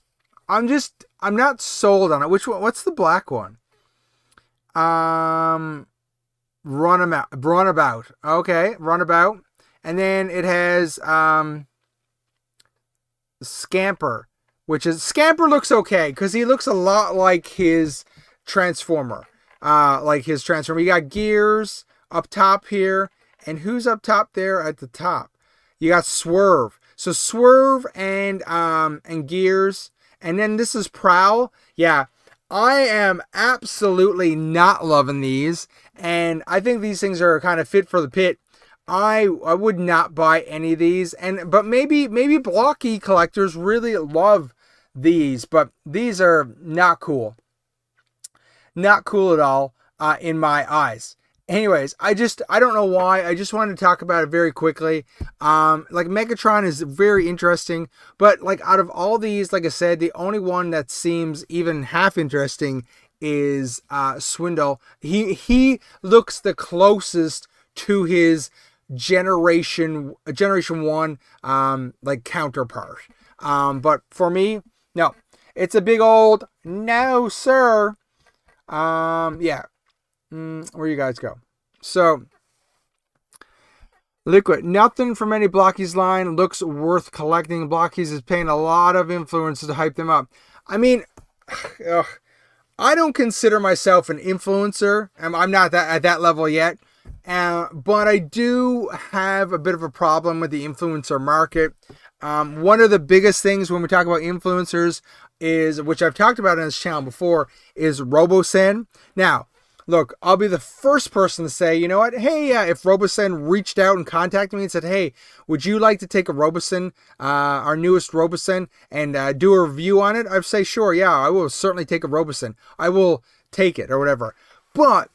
not sold on it. Which one? What's the black one? Runabout. Okay, Runabout. And then it has Scamper, Scamper looks okay because he looks a lot like his Transformer. You got Gears up top here, and who's up top there at the top? You got Swerve. So Swerve and Gears, and then this is Prowl. Yeah, I am absolutely not loving these, and I think these things are kind of fit for the pit. I would not buy any of these, but maybe blocky collectors really love these, but these are not cool. Not cool at all in my eyes. Anyways, I don't know why. I just wanted to talk about it very quickly. Like, Megatron is very interesting, but like, out of all these, like I said, the only one that seems even half interesting is Swindle. He looks the closest to his generation 1 like counterpart. But for me, no. It's a big old no, sir. Yeah. Where you guys go? So, Liquid. Nothing from any Blockies line looks worth collecting. Blockies is paying a lot of influencers to hype them up. I mean, I don't consider myself an influencer. I'm not at that level yet. But I do have a bit of a problem with the influencer market. One of the biggest things when we talk about influencers is, which I've talked about on this channel before, is RoboSen. Now, look, I'll be the first person to say, you know what? Hey, if RoboSen reached out and contacted me and said, hey, would you like to take a RoboSen, our newest RoboSen, and do a review on it? I'd say, sure, yeah, I will certainly take a RoboSen. I will take it or whatever. But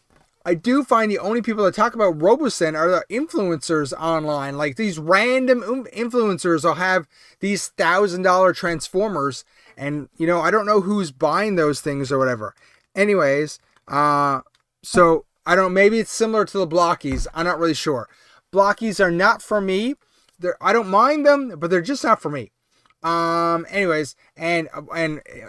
I do find the only people that talk about RoboSen are the influencers online. Like, these random influencers will have these $1,000 Transformers, and, I don't know who's buying those things or whatever. Anyways, so I don't. Maybe it's similar to the blockies. I'm not really sure. Blockies are not for me. I don't mind them, but they're just not for me. Anyways, and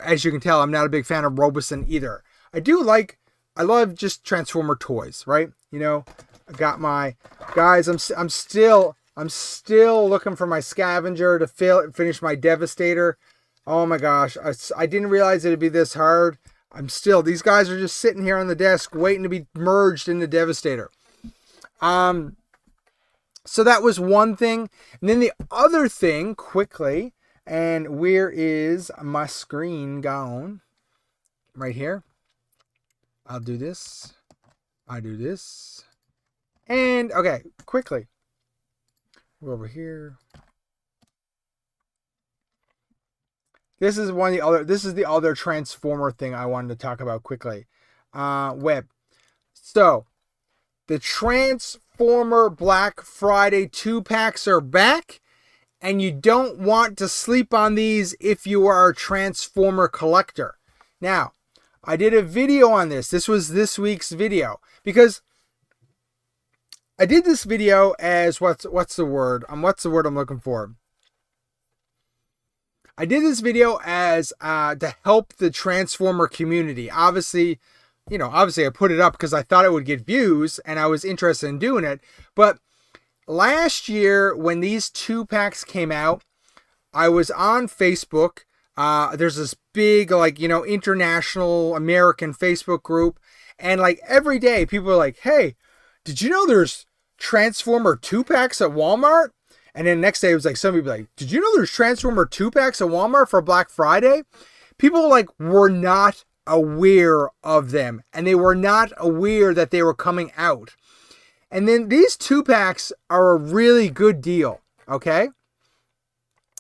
as you can tell, I'm not a big fan of Robeson either. I love just Transformer toys, right? You know, I got my guys. I'm still looking for my Scavenger to finish my Devastator. Oh my gosh, I didn't realize it'd be this hard. These guys are just sitting here on the desk waiting to be merged into Devastator. So that was one thing. And then the other thing, quickly, and where is my screen gone? Right here. I'll do this. I do this. And, okay, quickly. We're over here. This is the other Transformer thing I wanted to talk about quickly. Web. So, the Transformer Black Friday 2-packs are back, and you don't want to sleep on these if you are a Transformer collector. Now, I did a video on this. This was this week's video, because I did this video as what's the word? What's the word I'm looking for? I did this video as to help the Transformer community. Obviously I put it up because I thought it would get views and I was interested in doing it. But last year when these 2-packs came out, I was on Facebook. There's this big, international American Facebook group. And every day people are like, hey, did you know there's Transformer 2-packs at Walmart? And then the next day it was like, some people like, did you know there's Transformer 2-packs at Walmart for Black Friday? People were not aware of them. And they were not aware that they were coming out. And then these 2-packs are a really good deal. Okay.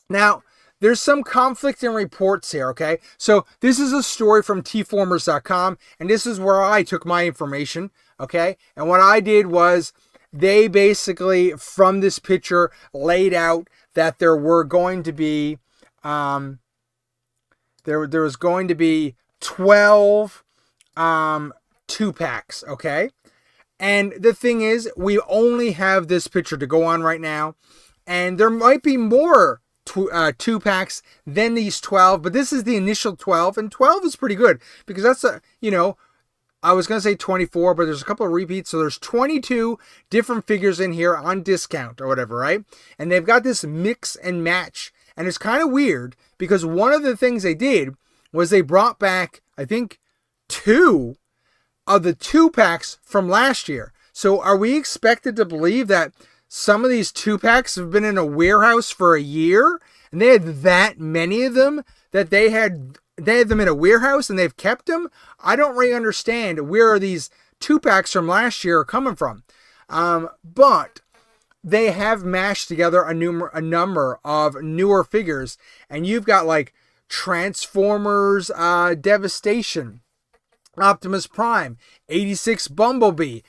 Now, there's some conflicting reports here. Okay. So this is a story from tformers.com. And this is where I took my information. Okay. And what I did was, they basically, from this picture, laid out that there were going to be, there was going to be 12 2-packs, okay? And the thing is, we only have this picture to go on right now, and there might be more 2-packs than these 12, but this is the initial 12, and 12 is pretty good, because that's I was going to say 24, but there's a couple of repeats. So there's 22 different figures in here on discount or whatever, right? And they've got this mix and match. And it's kind of weird because one of the things they did was they brought back, I think, 2 of the 2-packs from last year. So are we expected to believe that some of these 2-packs have been in a warehouse for a year? And they had that many of them that they had them in a warehouse and they've kept them? I don't really understand where these 2-packs from last year are coming from. But they have mashed together a number of newer figures. And you've got Transformers Devastation, Optimus Prime, 86 Bumblebee,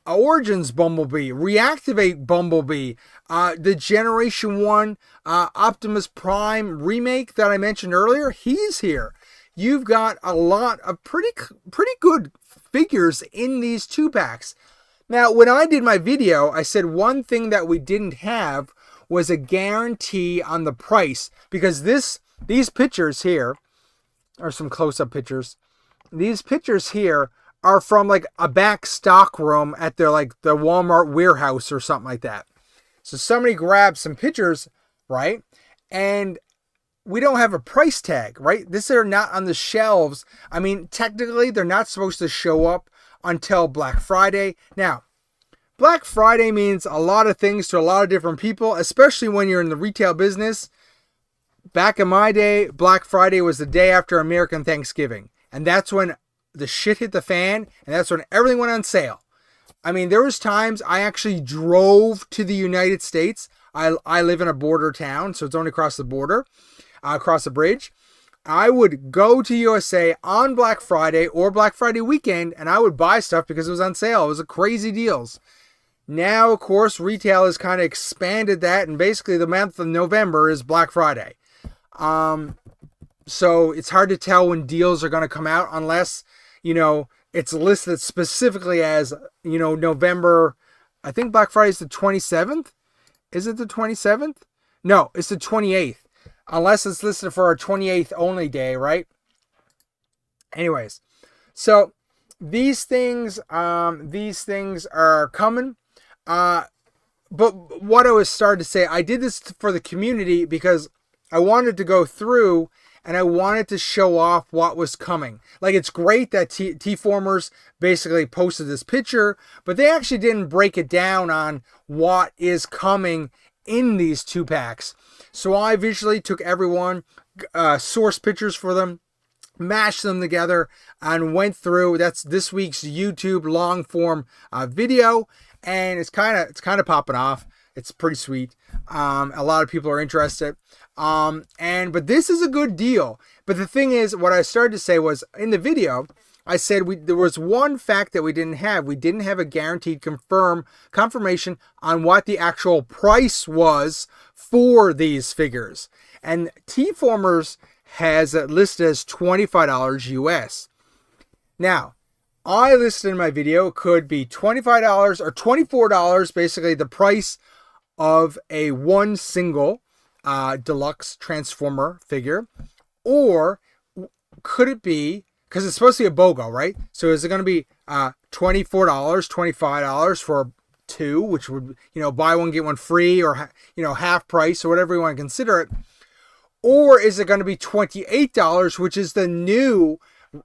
Origins Bumblebee, Reactivate Bumblebee, the Generation 1 Optimus Prime remake that I mentioned earlier, he's here. You've got a lot of pretty good figures in these 2-packs. Now, when I did my video, I said one thing that we didn't have was a guarantee on the price, because these pictures here are some close-up pictures. These pictures here are from a back stock room at their the Walmart warehouse or something like that. So somebody grabbed some pictures, right? And we don't have a price tag, right? These are not on the shelves. I mean, technically they're not supposed to show up until Black Friday. Now, Black Friday means a lot of things to a lot of different people, especially when you're in the retail business. Back in my day, Black Friday was the day after American Thanksgiving. And that's when the shit hit the fan, and that's when everything went on sale. I mean, there was times I actually drove to the United States. I live in a border town, so it's only across the border, across the bridge. I would go to USA on Black Friday or Black Friday weekend, and I would buy stuff because it was on sale. It was crazy deals. Now, of course, retail has kind of expanded that, and basically the month of November is Black Friday. So it's hard to tell when deals are going to come out unless, it's listed specifically as, November. I think Black Friday is the 27th. Is it the 27th? No, it's the 28th. Unless it's listed for a 28th only day, right? Anyways, so these things are coming. But what I was starting to say, I did this for the community because I wanted to go through and I wanted to show off what was coming. Like, it's great that T-Formers basically posted this picture, but they actually didn't break it down on what is coming in these 2-packs. So I visually took everyone, source pictures for them, mashed them together, and went through. That's this week's YouTube long form video, and it's kind of popping off. It's pretty sweet. A lot of people are interested. But this is a good deal. But the thing is, what I started to say was, in the video, I said there was one fact that we didn't have. We didn't have a guaranteed confirmation on what the actual price was for these figures. And T-Formers has it listed as $25 US. Now, I listed in my video, it could be $25 or $24, basically the price of a one single deluxe Transformer figure. Or could it be, because it's supposed to be a BOGO, right? So is it going to be $24, $25 for two, which would, buy one, get one free, or, half price, or whatever you want to consider it? Or is it going to be $28, which is the new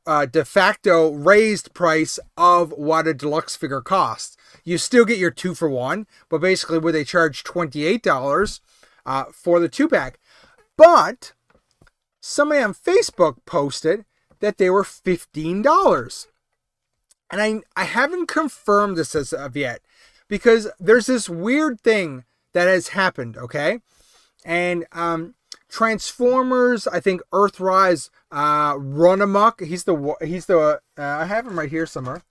de facto raised price of what a deluxe figure costs? You still get your 2-for-1, but basically where they charge $28 for the 2-pack. But somebody on Facebook posted that they were $15. And I haven't confirmed this as of yet, because there's this weird thing that has happened, okay? And Transformers, I think Earthrise, Run Amok. He's the I have him right here somewhere.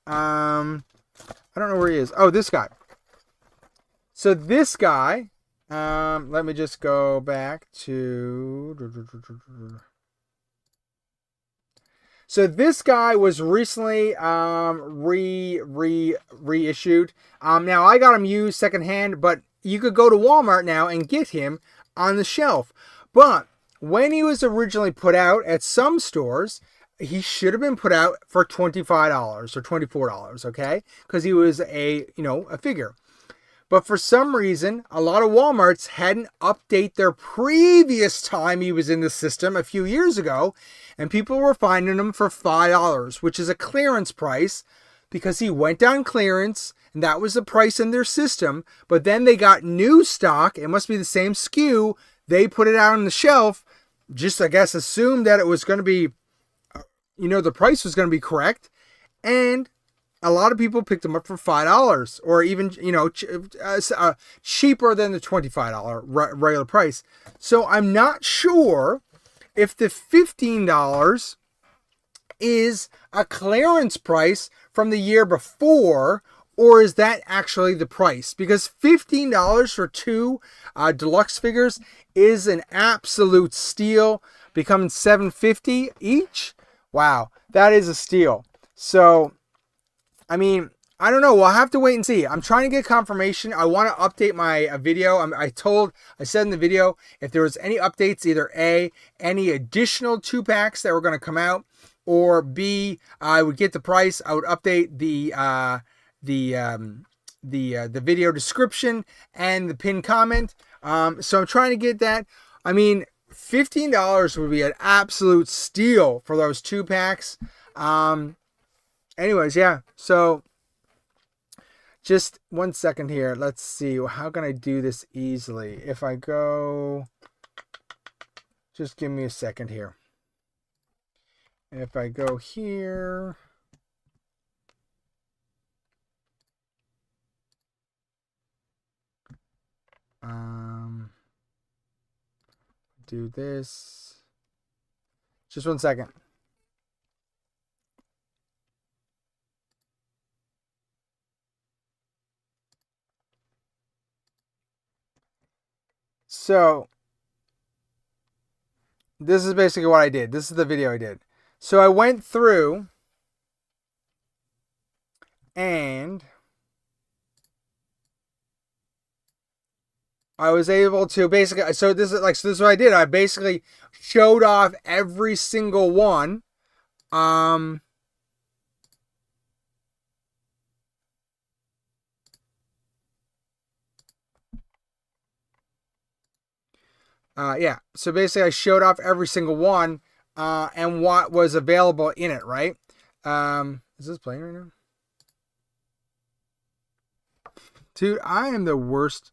I don't know where he is. Oh, this guy. So this guy, let me just go back to. So this guy was recently reissued. Now I got him used secondhand, but you could go to Walmart now and get him on the shelf. But when he was originally put out at some stores, he should have been put out for $25 or $24, okay? Because he was a figure. But for some reason, a lot of Walmarts hadn't updated their previous time he was in the system a few years ago, and people were finding him for $5, which is a clearance price, because he went on clearance, and that was the price in their system. But then they got new stock. It must be the same SKU. They put it out on the shelf, just, I guess, assumed that it was going to be, the price was going to be correct. And a lot of people picked them up for $5, or even, cheaper than the $25 regular price. So I'm not sure if the $15 is a clearance price from the year before, or is that actually the price? Because $15 for two deluxe figures is an absolute steal, becoming $7.50 each. Wow, that is a steal. So, I mean, I don't know. We'll have to wait and see. I'm trying to get confirmation. I want to update my video. I said in the video, if there was any updates, either A, any additional 2-packs that were going to come out, or B, I would get the price. I would update the video description and the pinned comment. So I'm trying to get that. I mean, $15 would be an absolute steal for those 2-packs. Anyways, yeah. So just 1 second here. Let's see. How can I do this easily? If I go, just give me a second here. If I go here, do this. Just 1 second. So this is basically what I did. This is the video I did. So I went through And I was able to basically, so this is what I did. I basically showed off every single one. Yeah, so basically I showed off every single one, and what was available in it, right? Is this playing right now? Dude, I am the worst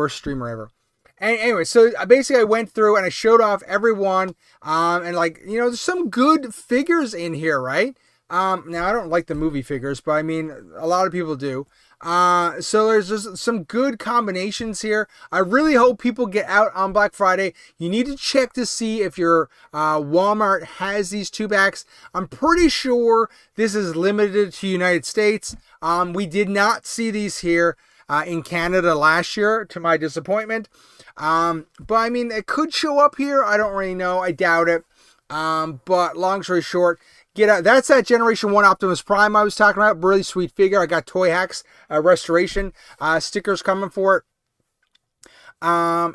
streamer ever. And anyway, so basically I went through and I showed off every one, and like, you know, there's some good figures in here, right? Now I don't like the movie figures, but I mean, a lot of people do. So there's just some good combinations here. I really hope people get out on Black Friday. You need to check to see if your Walmart has these 2-packs. I'm pretty sure this is limited to United States. We did not see these here in Canada last year, to my disappointment. But I mean, it could show up here. I don't really know. I doubt it. But long story short, get out. That's that Generation 1 Optimus Prime I was talking about. Really sweet figure. I got Toy Hacks restoration stickers coming for it.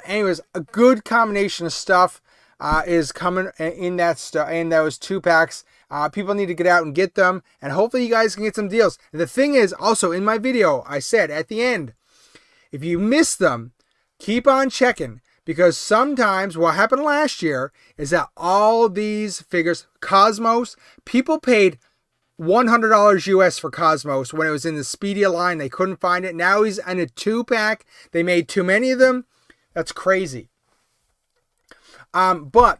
Anyways, a good combination of stuff is coming in those 2-packs. People need to get out and get them, and hopefully you guys can get some deals. And the thing is, also in my video, I said at the end, if you miss them, keep on checking, because sometimes what happened last year is that all these figures, Cosmos, people paid $100 US for Cosmos when it was in the Speedia line. They couldn't find it. Now he's in a 2-pack. They made too many of them. That's crazy. But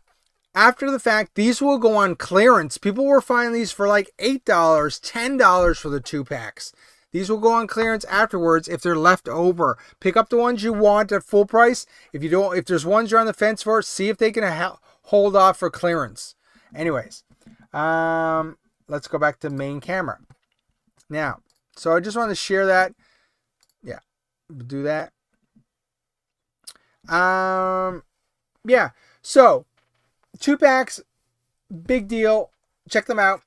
after the fact, these will go on clearance. People were finding these for like $8, $10 for the 2-packs. These will go on clearance afterwards if they're left over. Pick up the ones you want at full price. If there's ones you're on the fence for, see if they can hold off for clearance. Anyways, let's go back to main camera. Now, so I just wanted to share that. Yeah, do that. Yeah, so 2-packs, big deal. Check them out.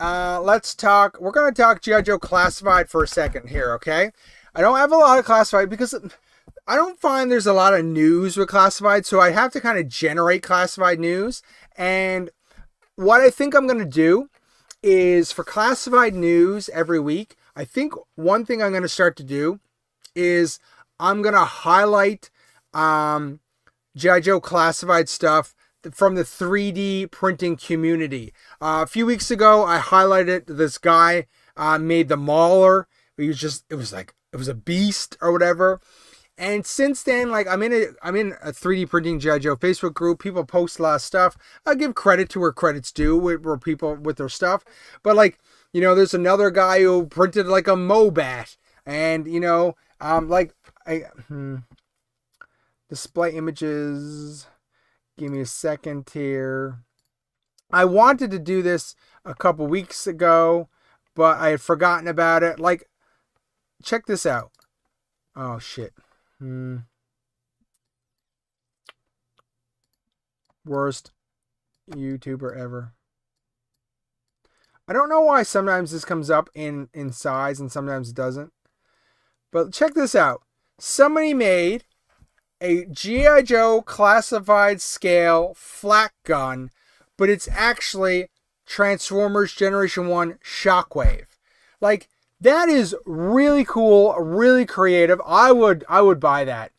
Let's talk. We're going to talk GIJoe Classified for a second here, okay? I don't have a lot of Classified because I don't find there's a lot of news with Classified, so I have to kind of generate Classified news. And what I think I'm going to do is for Classified news every week, I think one thing I'm going to start to do is I'm going to highlight GIJoe Classified stuff from the 3D printing community. A few weeks ago, I highlighted this guy made the Mauler. It was a beast or whatever. And since then, like I'm in a 3D printing GIJoe Facebook group. People post a lot of stuff. I give credit to where credit's due with people with their stuff. But like, you know, there's another guy who printed like a Mobat, and you know, display images. Give me a second here. I wanted to do this a couple weeks ago, but I had forgotten about it. Like, check this out. Oh, shit. Worst YouTuber ever. I don't know why sometimes this comes up in size and sometimes it doesn't. But check this out. Somebody made a GIJoe Classified scale flak gun, but it's actually Transformers Generation 1 Shockwave. Like, that is really cool, really creative. I would buy that.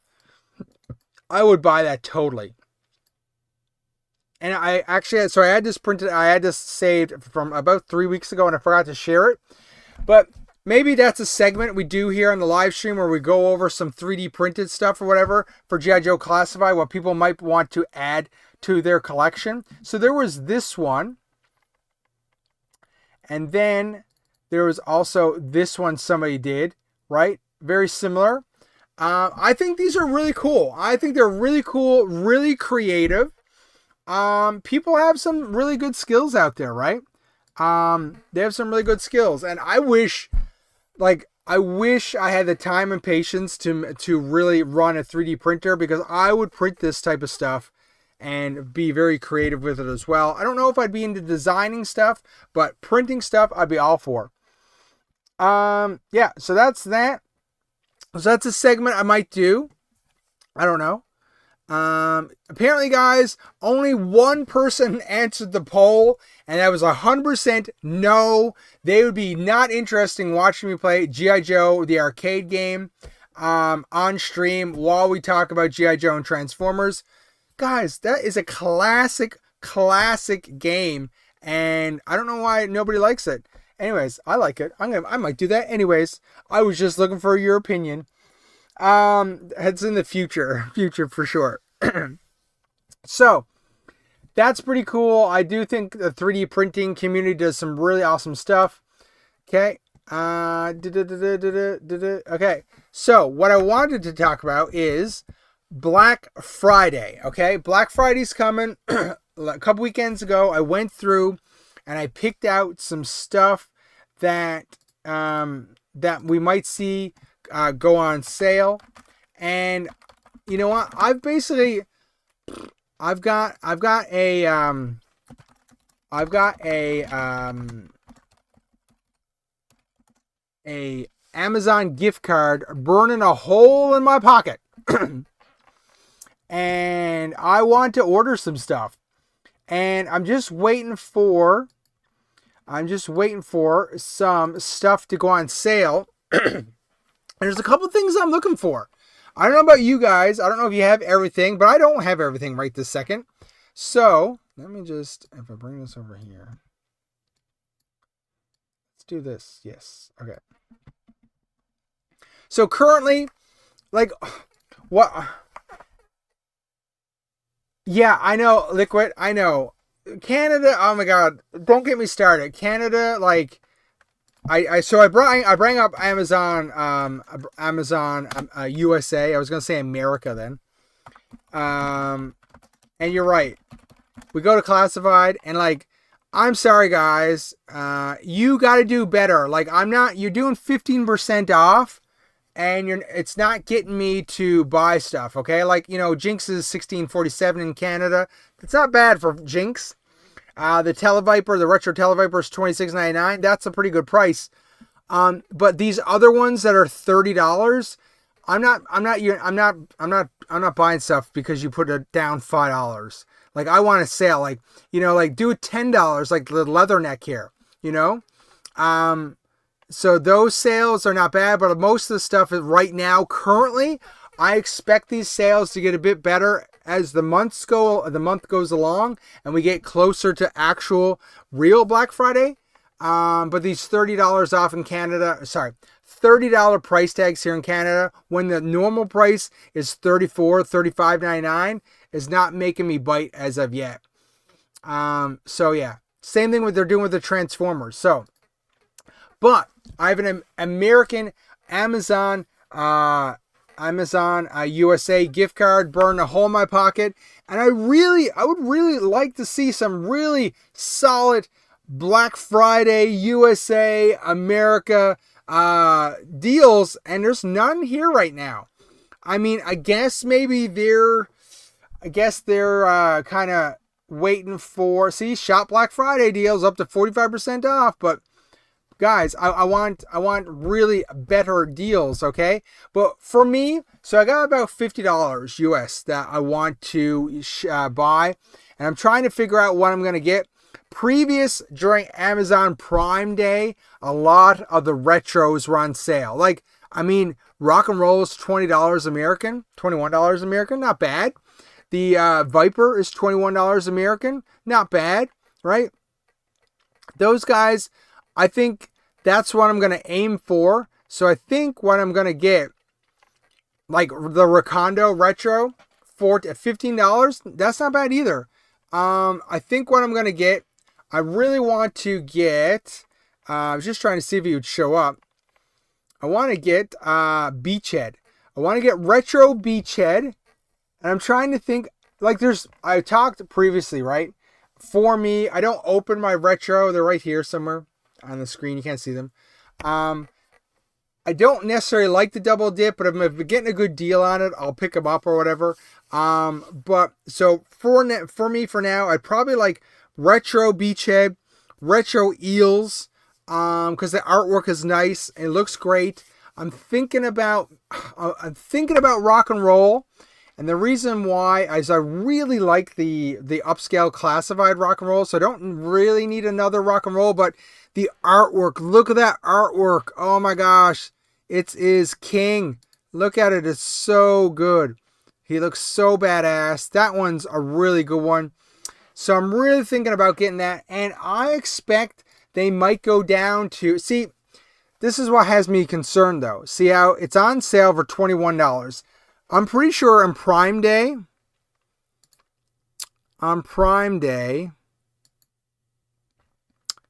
I would buy that totally. And I actually, so I had this printed, I had this saved from about 3 weeks ago and I forgot to share it. But maybe that's a segment we do here on the live stream where we go over some 3D printed stuff or whatever for GIJoe Classified, what people might want to add to their collection. So there was this one. And then there was also this one somebody did, right? Very similar. I think these are really cool. I think they're really cool, really creative. People have some really good skills out there, right? They have some really good skills. And I wish I had the time and patience to really run a 3D printer, because I would print this type of stuff and be very creative with it as well. I don't know if I'd be into designing stuff, but printing stuff I'd be all for. Yeah, so that's that. So that's a segment I might do. I don't know. Apparently, guys, only one person answered the poll, and that was 100% no. They would be not interested in watching me play G.I. Joe, the arcade game, on stream while we talk about G.I. Joe and Transformers. Guys, that is a classic game, and I don't know why nobody likes it. Anyways, I like it. I might do that. Anyways, I was just looking for your opinion. It's in the future for sure. So that's pretty cool. I do think the 3D printing community does some really awesome stuff. Okay. Okay. So what I wanted to talk about is Black Friday. Okay. Black Friday's coming. A couple weekends ago, I went through and I picked out some stuff that that we might see go on sale. And you know what? I've got a Amazon gift card burning a hole in my pocket. And I want to order some stuff. And I'm just waiting for some stuff to go on sale. There's a couple things I'm looking for. I don't know about you guys. I don't know if you have everything, but I don't have everything right this second. So let me just, if I bring this over here, let's do this. Yes. Okay. So currently, like, what? Yeah, I know, Liquid. I know. Canada, oh my God. Don't get me started. Canada, like, I bring up Amazon USA. I was gonna say America then. And you're right. We go to classified and like, I'm sorry guys. You got to do better. Like you're doing 15% off, and it's not getting me to buy stuff. Okay, like Jinx is $16.47 in Canada. It's not bad for Jinx. The Televiper, the Retro Televiper is $26.99. That's a pretty good price. But these other ones that are $30, I'm not buying stuff because you put it down $5. Like I want a sale, like do $10, like the leatherneck here, So those sales are not bad, but most of the stuff is right now currently. I expect these sales to get a bit better as the month goes along and we get closer to actual real Black Friday. But these $30 off in Canada, $30 price tags here in Canada when the normal price is $35.99 is not making me bite as of yet. So yeah, same thing they're doing with the Transformers. So, but I have an American Amazon USA gift card burn a hole in my pocket, and I would really like to see some really solid Black Friday USA America deals, and there's none here right now. I mean, I guess they're kind of waiting for Shop Black Friday deals up to 45% off, but guys, I want really better deals, okay? But for me, so I got about $50 US that I want to buy, and I'm trying to figure out what I'm going to get. During Amazon Prime Day, a lot of the retros were on sale. Like, I mean, Rock and Roll is $20 American, $21 American, not bad. The Viper is $21 American, not bad, right? Those guys, I think that's what I'm going to aim for. So I think what I'm going to get, like the Recondo Retro for $15, that's not bad either. I think what I'm going to get, I really want to get, I was just trying to see if he would show up. I want to get Beachhead. I want to get Retro Beachhead. And I'm trying to think, like I talked previously, right? For me, I don't open my Retro. They're right here somewhere on the screen. You can't see them. I don't necessarily like the double dip, but if I'm getting a good deal on it, I'll pick them up or whatever. But so for me for now, I'd probably like Retro Beachhead, Retro Eels, because the artwork is nice. It looks great. I'm thinking about rock and roll. And the reason why is I really like the upscale classified rock and roll. So I don't really need another rock and roll, but the artwork, look at that artwork. Oh my gosh. It is king. Look at it. It's so good. He looks so badass. That one's a really good one. So I'm really thinking about getting that. And I expect they might go down to, see, this is what has me concerned though. See how it's on sale for $21. I'm pretty sure on Prime Day,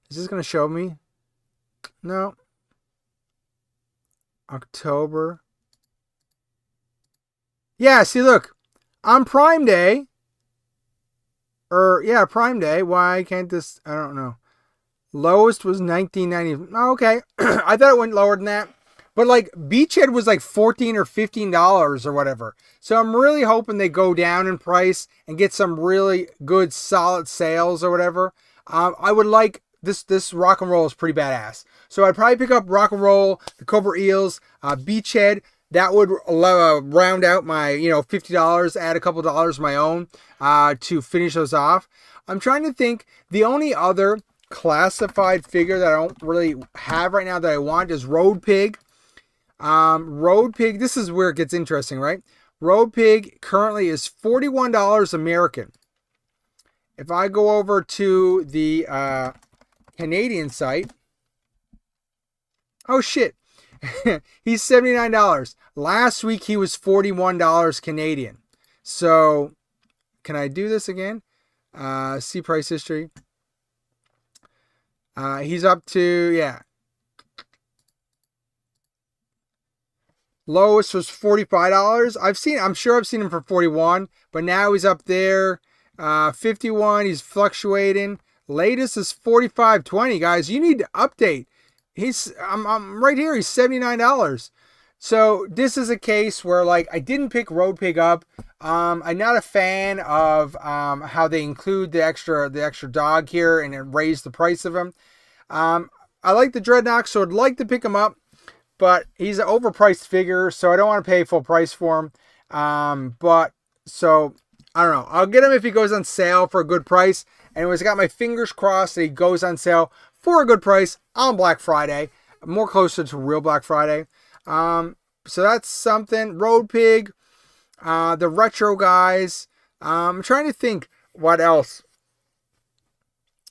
is this going to show me? No. October. Yeah, see, look. On Prime Day, Prime Day. Why can't this, I don't know. Lowest was $19.90. Oh, okay. I thought it went lower than that. But like Beachhead was like $14 or $15 or whatever. So I'm really hoping they go down in price and get some really good solid sales or whatever. I would like this rock and roll is pretty badass. So I'd probably pick up rock and roll, the Cobra Eels, Beachhead. That would round out my $50, add a couple dollars of my own to finish those off. I'm trying to think. The only other classified figure that I don't really have right now that I want is Road Pig. Road Pig, this is where it gets interesting, right? Road Pig currently is $41 American. If I go over to the Canadian site, oh shit, he's $79. Last week he was $41 Canadian. So, can I do this again? See price history. He's up to, lowest was $45. I'm sure I've seen him for $41, but now he's up there. 51, he's fluctuating. Latest is $45.20, guys. You need to update. I'm right here. He's $79. So this is a case where like I didn't pick Road Pig up. I'm not a fan of how they include the extra dog here and it raised the price of him. I like the Dreadnought, so I'd like to pick him up. But he's an overpriced figure, so I don't want to pay full price for him. So, I don't know. I'll get him if he goes on sale for a good price. Anyways, I got my fingers crossed that he goes on sale for a good price on Black Friday. More closer to real Black Friday. So that's something. Road Pig. The retro guys. I'm trying to think what else.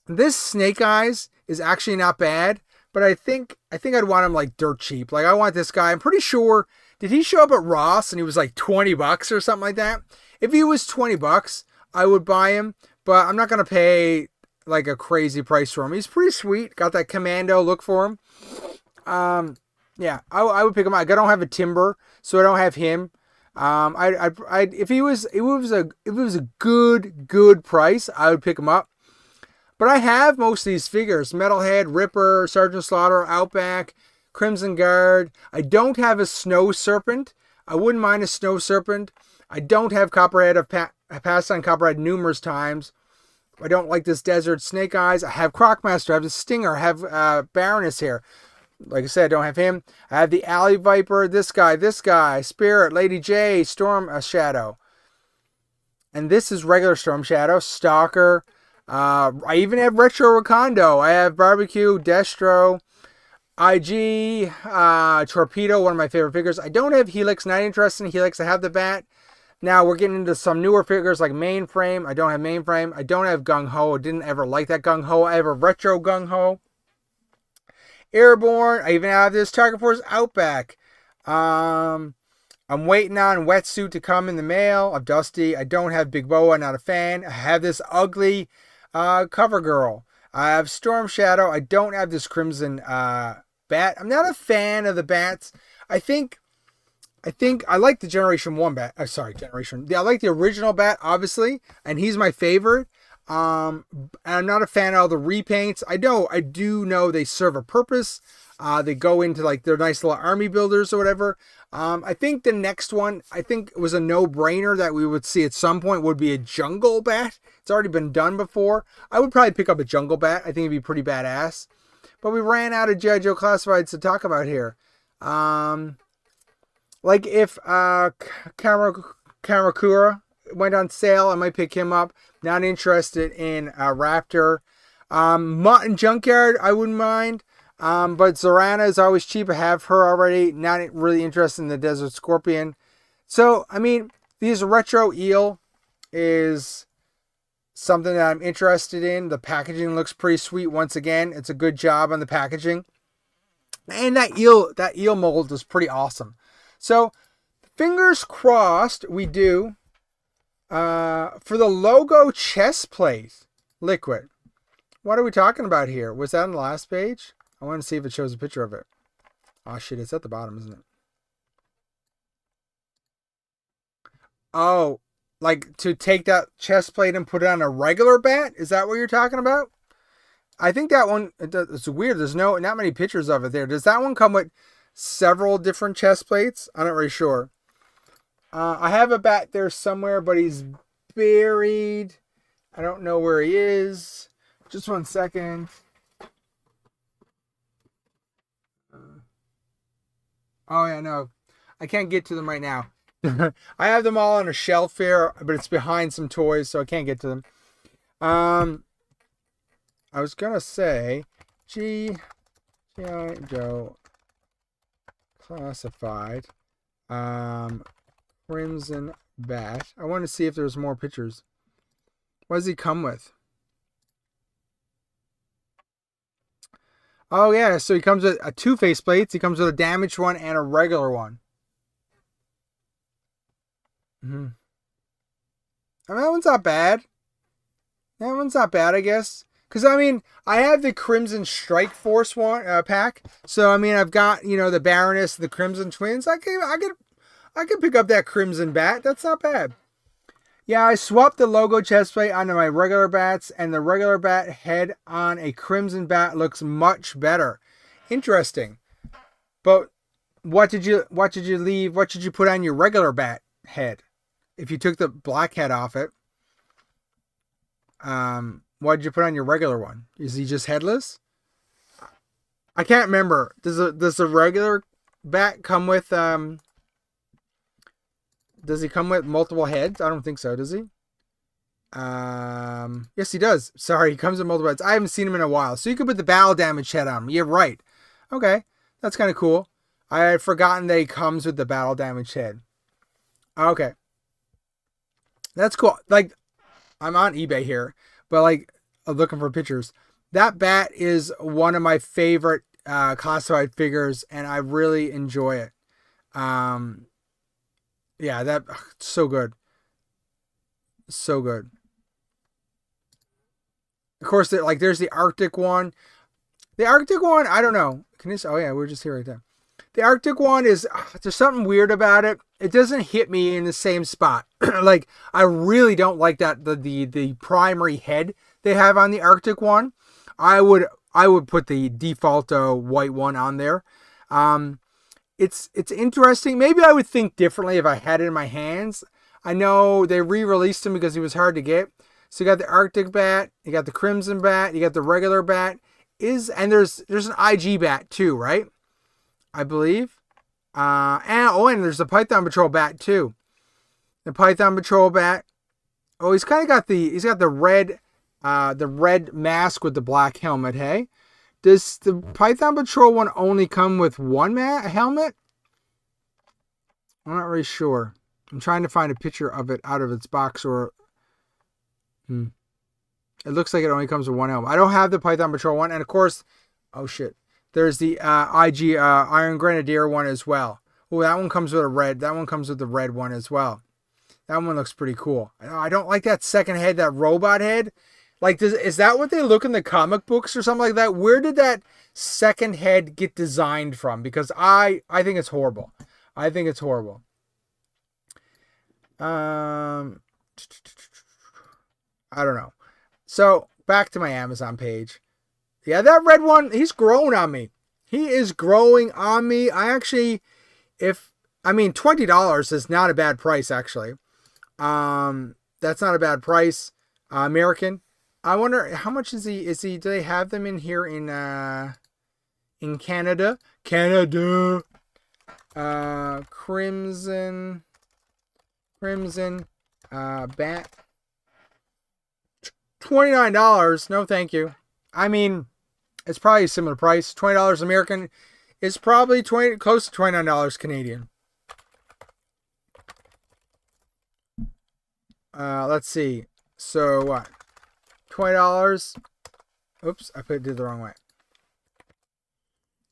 This Snake Eyes is actually not bad. But I think I'd want him like dirt cheap. Like I want this guy. I'm pretty sure. Did he show up at Ross and he was like $20 or something like that? If he was $20, I would buy him. But I'm not gonna pay like a crazy price for him. He's pretty sweet. Got that commando look for him. I would pick him up. I don't have a Timber, so I don't have him. If it was a good price, I would pick him up. But I have most of these figures. Metalhead, Ripper, Sergeant Slaughter, Outback, Crimson Guard. I don't have a Snow Serpent. I wouldn't mind a Snow Serpent. I don't have Copperhead. I've passed on Copperhead numerous times. I don't like this Desert Snake Eyes. I have Crocmaster. I have the Stinger. I have Baroness here. Like I said, I don't have him. I have the Alley Viper. This guy. Spirit, Lady J, Storm Shadow. And this is regular Storm Shadow. Stalker. I even have Retro Recondo. I have Barbecue, Destro, IG, Torpedo, one of my favorite figures. I don't have Helix, not interested in Helix. I have the Bat. Now we're getting into some newer figures like Mainframe. I don't have Mainframe. I don't have Gung Ho. I didn't ever like that Gung Ho. I have a Retro Gung Ho. Airborne. I even have this Target Force Outback. I'm waiting on Wetsuit to come in the mail. Of Dusty. I don't have Big Boa. Not a fan. I have this ugly Cover Girl. I have Storm Shadow. I don't have this Crimson Bat. I'm not a fan of the bats. I think I like the Generation 1 bat. I like the original bat, obviously, and he's my favorite. And I'm not a fan of all the repaints. I do know they serve a purpose. They go into like their nice little army builders or whatever. I think the next one, it was a no-brainer that we would see at some point would be a Jungle Bat. It's already been done before. I would probably pick up a Jungle Bat. I think it'd be pretty badass. but we ran out of GIJoe classifieds to talk about here. Like if Kamakura went on sale, I might pick him up. Not interested in Raptor. Mutt and Junkyard, I wouldn't mind. But Zorana is always cheap. I have her already. Not really interested in the Desert Scorpion. So, I mean, these retro eel is something that I'm interested in. The packaging looks pretty sweet once again. It's a good job on the packaging. And that eel mold is pretty awesome. So, fingers crossed we do. For the logo chest plate liquid. What are we talking about here? Was that on the last page? I want to see if it shows a picture of it. Oh shit, it's at the bottom, isn't it? Oh, like to take that chest plate and put it on a regular bat? Is that what you're talking about? I think that one, it's weird. There's not many pictures of it there. Does that one come with several different chest plates? I'm not really sure. I have a bat there somewhere, but he's buried. I don't know where he is. Just 1 second. Oh, yeah, no. I can't get to them right now. I have them all on a shelf here, but it's behind some toys, so I can't get to them. I was going to say, GIJoe Classified. Crimson Bat. I want to see if there's more pictures. What does he come with? Oh, yeah. So he comes with two faceplates. He comes with a damaged one and a regular one. I mean, that one's not bad. That one's not bad, I guess. Because, I mean, I have the Crimson Strike Force one pack. So, I mean, I've got, the Baroness, the Crimson Twins. I could pick up that Crimson Bat. That's not bad. Yeah, I swapped the logo chest plate onto my regular bats, and the regular bat head on a Crimson Bat looks much better. Interesting. But what did you leave? What did you put on your regular bat head? If you took the black head off it, what did you put on your regular one? Is he just headless? I can't remember. Does the regular bat come with Does he come with multiple heads? I don't think so. Does he? Yes, he does. Sorry, he comes with multiple heads. I haven't seen him in a while. So you could put the battle damage head on him. You're right. Okay, that's kind of cool. I had forgotten that he comes with the battle damage head. Okay, that's cool. Like, I'm on eBay here, but like, I'm looking for pictures. That bat is one of my favorite classified figures, and I really enjoy it. Yeah, so good. So good. Of course, there's the Arctic one. The Arctic one, I don't know. Oh yeah, we're just here right there. The Arctic one is, there's something weird about it. It doesn't hit me in the same spot. Like, I really don't like that, the primary head they have on the Arctic one. I would put the default white one on there. It's interesting. Maybe I would think differently if I had it in my hands. I know they re-released him because he was hard to get. So you got the Arctic Bat, you got the Crimson Bat, you got the regular Bat. And there's an IG Bat too, right? I believe. And there's the Python Patrol Bat too. The Python Patrol Bat. Oh, he's got the red mask with the black helmet, hey? Does the Python Patrol one only come with one helmet? I'm not really sure. I'm trying to find a picture of it out of its box, or it looks like it only comes with one helmet. I don't have the Python Patrol one, and of course, oh shit, there's the IG Iron Grenadier one as well. Oh, that one comes with a red. That one comes with the red one as well. That one looks pretty cool. I don't like that second head, that robot head. Like, is that what they look in the comic books or something like that? Where did that second head get designed from? Because I think it's horrible. I think it's horrible. I don't know. So, back to my Amazon page. Yeah, that red one, he's growing on me. He is growing on me. $20 is not a bad price, actually. That's not a bad price. American. I wonder, how much is he, do they have them in here in, in Canada. Canada. Crimson. Bat. $29. No, thank you. I mean, it's probably a similar price. $20 American. It's probably close to $29 Canadian. Let's see. So what? $20. Oops, I did the wrong way.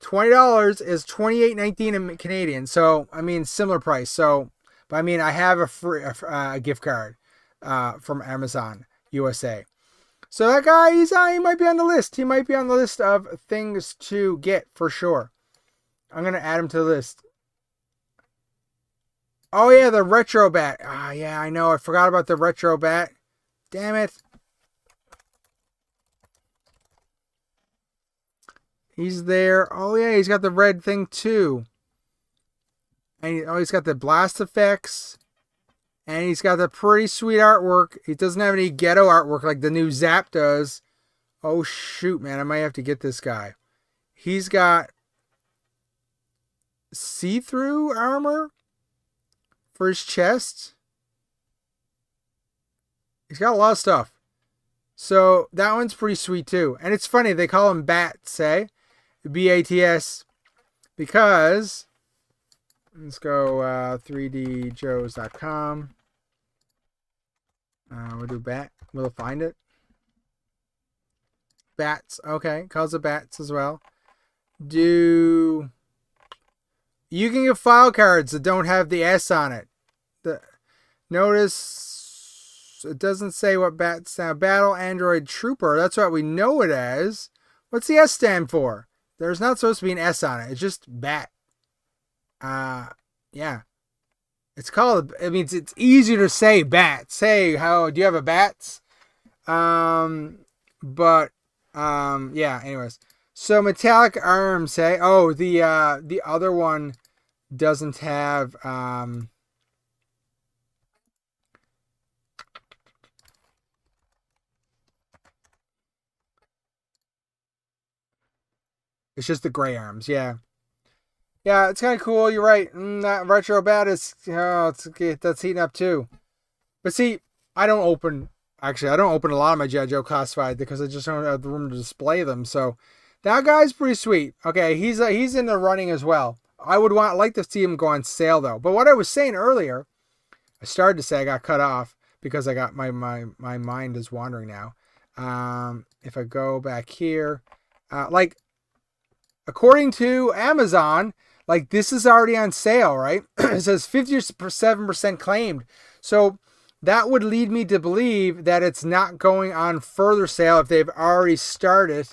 $20 is $28.19 in Canadian. So I mean, similar price. So, but I mean, I have a free gift card from Amazon USA. So that guy, he might be on the list. He might be on the list of things to get for sure. I'm gonna add him to the list. Oh yeah, the retro bat. Ah yeah, I know. I forgot about the retro bat. Damn it. He's there. Oh yeah, he's got the red thing too. And he's got the blast effects. And he's got the pretty sweet artwork. He doesn't have any ghetto artwork like the new Zap does. Oh shoot, man, I might have to get this guy. He's got see-through armor for his chest. He's got a lot of stuff. So that one's pretty sweet too. And it's funny, they call him Bats, eh? BATS. Because, let's go 3djoes.com. We'll do bat. We'll find it. Bats. Okay. Calls it bats as well. You can get file cards that don't have the S on it. Notice it doesn't say what bat stand. Battle Android Trooper. That's what we know it as. What's the S stand for? There's not supposed to be an S on it. It's just bat. Yeah. It's called, I mean, it's easier to say bats. Hey, do you have a bats? Yeah, anyways. So metallic arms, hey? Oh, the other one doesn't have, it's just the gray arms, yeah. Yeah, it's kind of cool. You're right. That retro bat is, that's heating up too. But see, I don't open a lot of my GIJoe classified because I just don't have the room to display them. So that guy's pretty sweet. Okay, he's in the running as well. I would like to see him go on sale though. But what I was saying earlier, I started to say I got cut off because I got my mind is wandering now. If I go back here, according to Amazon, this is already on sale, right? It says 57% claimed. So that would lead me to believe that it's not going on further sale if they've already started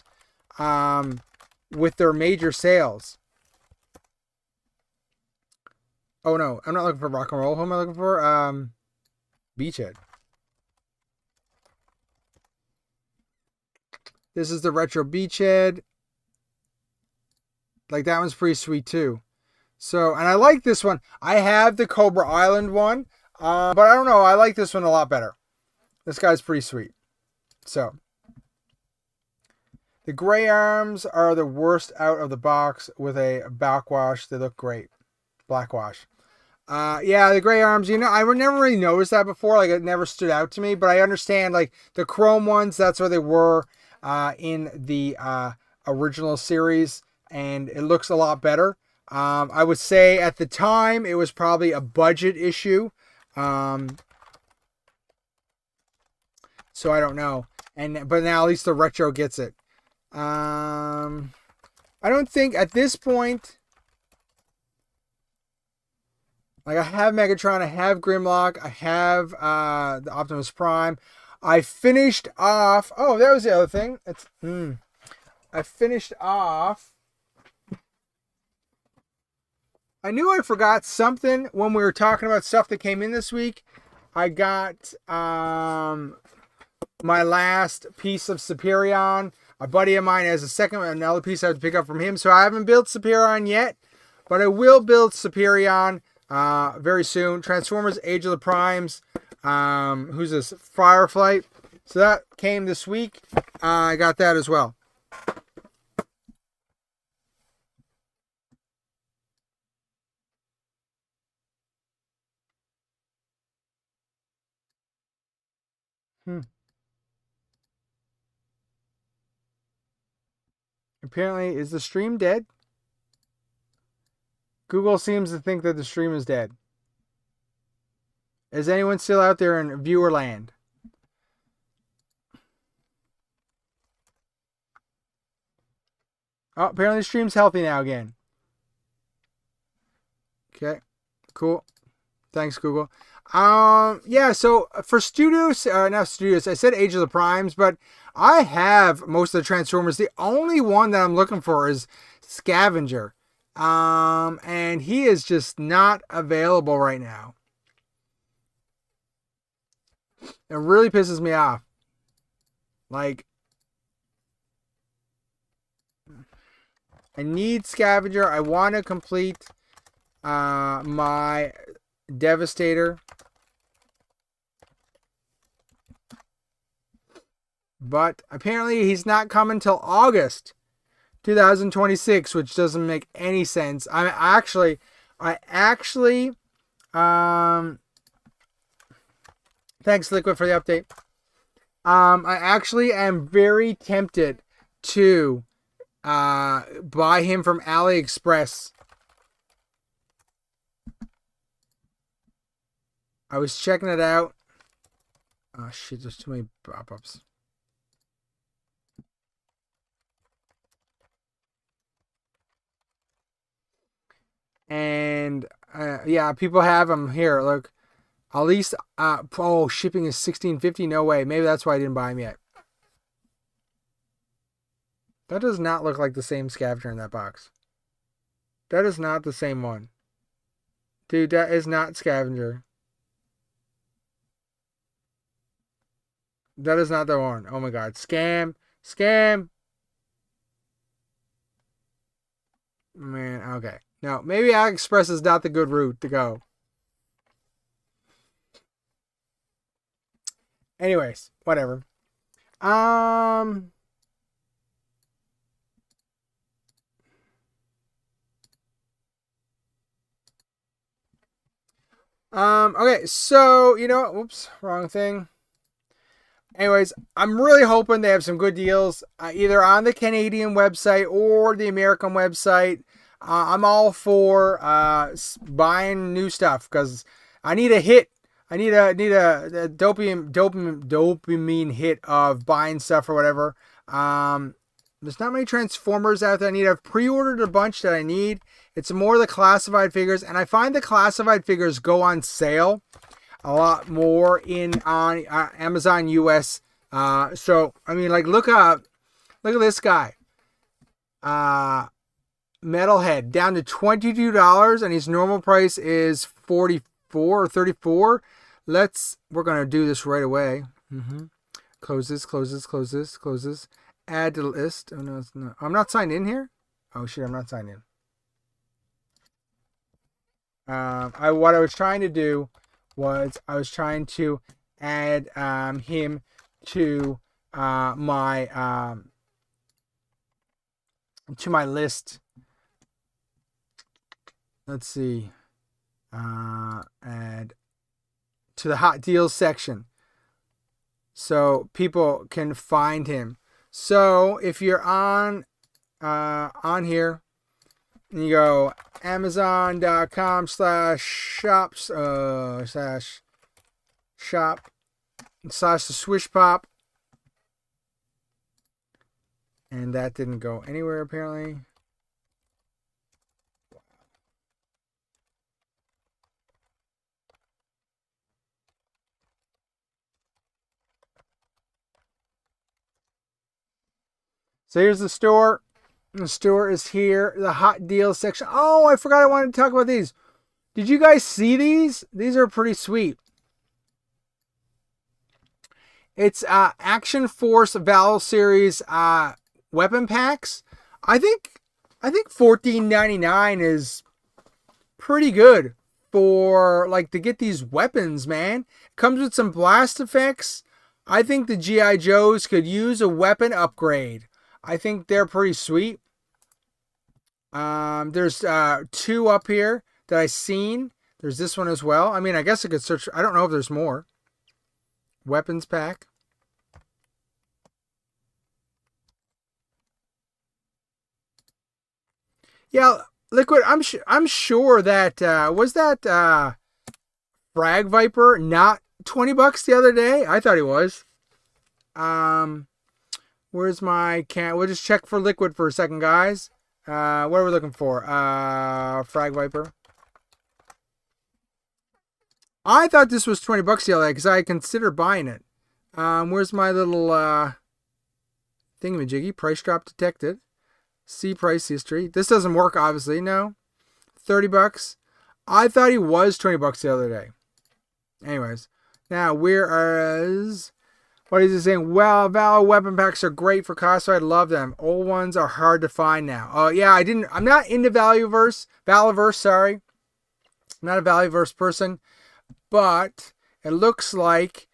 with their major sales. Oh no, I'm not looking for rock and roll. Who am I looking for? Beachhead. This is the retro Beachhead. That one's pretty sweet too. So, and I like this one. I have the Cobra Island one, but I don't know. I like this one a lot better. This guy's pretty sweet. So, the gray arms are the worst out of the box with a backwash. They look great. Blackwash. Yeah, the gray arms, I would never really noticed that before. It never stood out to me, but I understand, the chrome ones, that's where they were in the original series. And it looks a lot better. I would say at the time it was probably a budget issue. So I don't know. But now at least the retro gets it. I don't think at this point. I have Megatron, I have Grimlock, I have the Optimus Prime. I finished off. Oh, that was the other thing. I finished off. I knew I forgot something when we were talking about stuff that came in this week. I got my last piece of Superion. A buddy of mine has another piece I have to pick up from him. So I haven't built Superion yet, but I will build Superion very soon. Transformers Age of the Primes. Who's this? Fireflight. So that came this week. I got that as well. Apparently, is the stream dead? Google seems to think that the stream is dead. Is anyone still out there in viewer land? Oh, apparently the stream's healthy now again. Okay, cool. Thanks, Google. Yeah, so for studios, not studios, I said Age of the Primes, but I have most of the Transformers. The only one that I'm looking for is Scavenger. And he is just not available right now. It really pisses me off. Like, I need Scavenger. I want to complete my Devastator. But apparently he's not coming till August 2026, which doesn't make any sense. I actually thanks Liquid for the update. I actually am very tempted to buy him from AliExpress. I was checking it out. Oh shit, there's too many pop-ups. And yeah, people have them here. Look, at least oh, shipping is $16.50. No way. Maybe that's why I didn't buy them yet. That does not look like the same Scavenger in that box. That is not the same one. Dude, that is not Scavenger. That is not the one. Oh my god. Scam. Scam. Man, okay. No, maybe AliExpress is not the good route to go. Anyways, whatever. Okay, so, you know, oops, wrong thing. Anyways, I'm really hoping they have some good deals, either on the Canadian website or the American website. I'm all for buying new stuff because I need a hit. I need a dopamine hit of buying stuff or whatever. There's not many Transformers out there I need. I've pre-ordered a bunch that I need. It's more the classified figures, and I find the classified figures go on sale a lot more on Amazon US. So I mean, like, look at this guy. Metalhead down to $22, and his normal price is $44 or $34. We're gonna do this right away. Close this. Add to the list. Oh no, it's not. I'm not signed in here. Oh shit, I'm not signed in. What I was trying to do was I was trying to add him to my list. Let's see. Add to the hot deals section so people can find him. So if you're on here and you go amazon.com/shop/the SwishPOP, and that didn't go anywhere apparently. So here's the store. The store is here. The hot deals section. Oh, I forgot I wanted to talk about these. Did you guys see these? These are pretty sweet. It's Action Force Battle Series weapon packs. I think $14.99 is pretty good for like to get these weapons, man. Comes with some blast effects. I think the GI Joes could use a weapon upgrade. I think they're pretty sweet. There's 2 up here that I've seen. There's this one as well. I mean, I guess I could search. I don't know if there's more. Weapons pack. Yeah, Liquid. I'm sure that was that Frag Viper not $20 the other day. I thought he was. Where's my can? We'll just check for Liquid for a second, guys. What are we looking for? Frag Viper. I thought this was $20 the other day because I considered buying it. Where's my little thingamajiggy? Price drop detected. See price history. This doesn't work, obviously. No. $30. I thought he was $20 the other day. Anyways. Now, whereas... What is he saying? Well, Valor weapon packs are great for classified. Love them. Old ones are hard to find now. Oh, yeah, I'm not into Valorverse, sorry. I'm not a Valorverse person. But it looks like,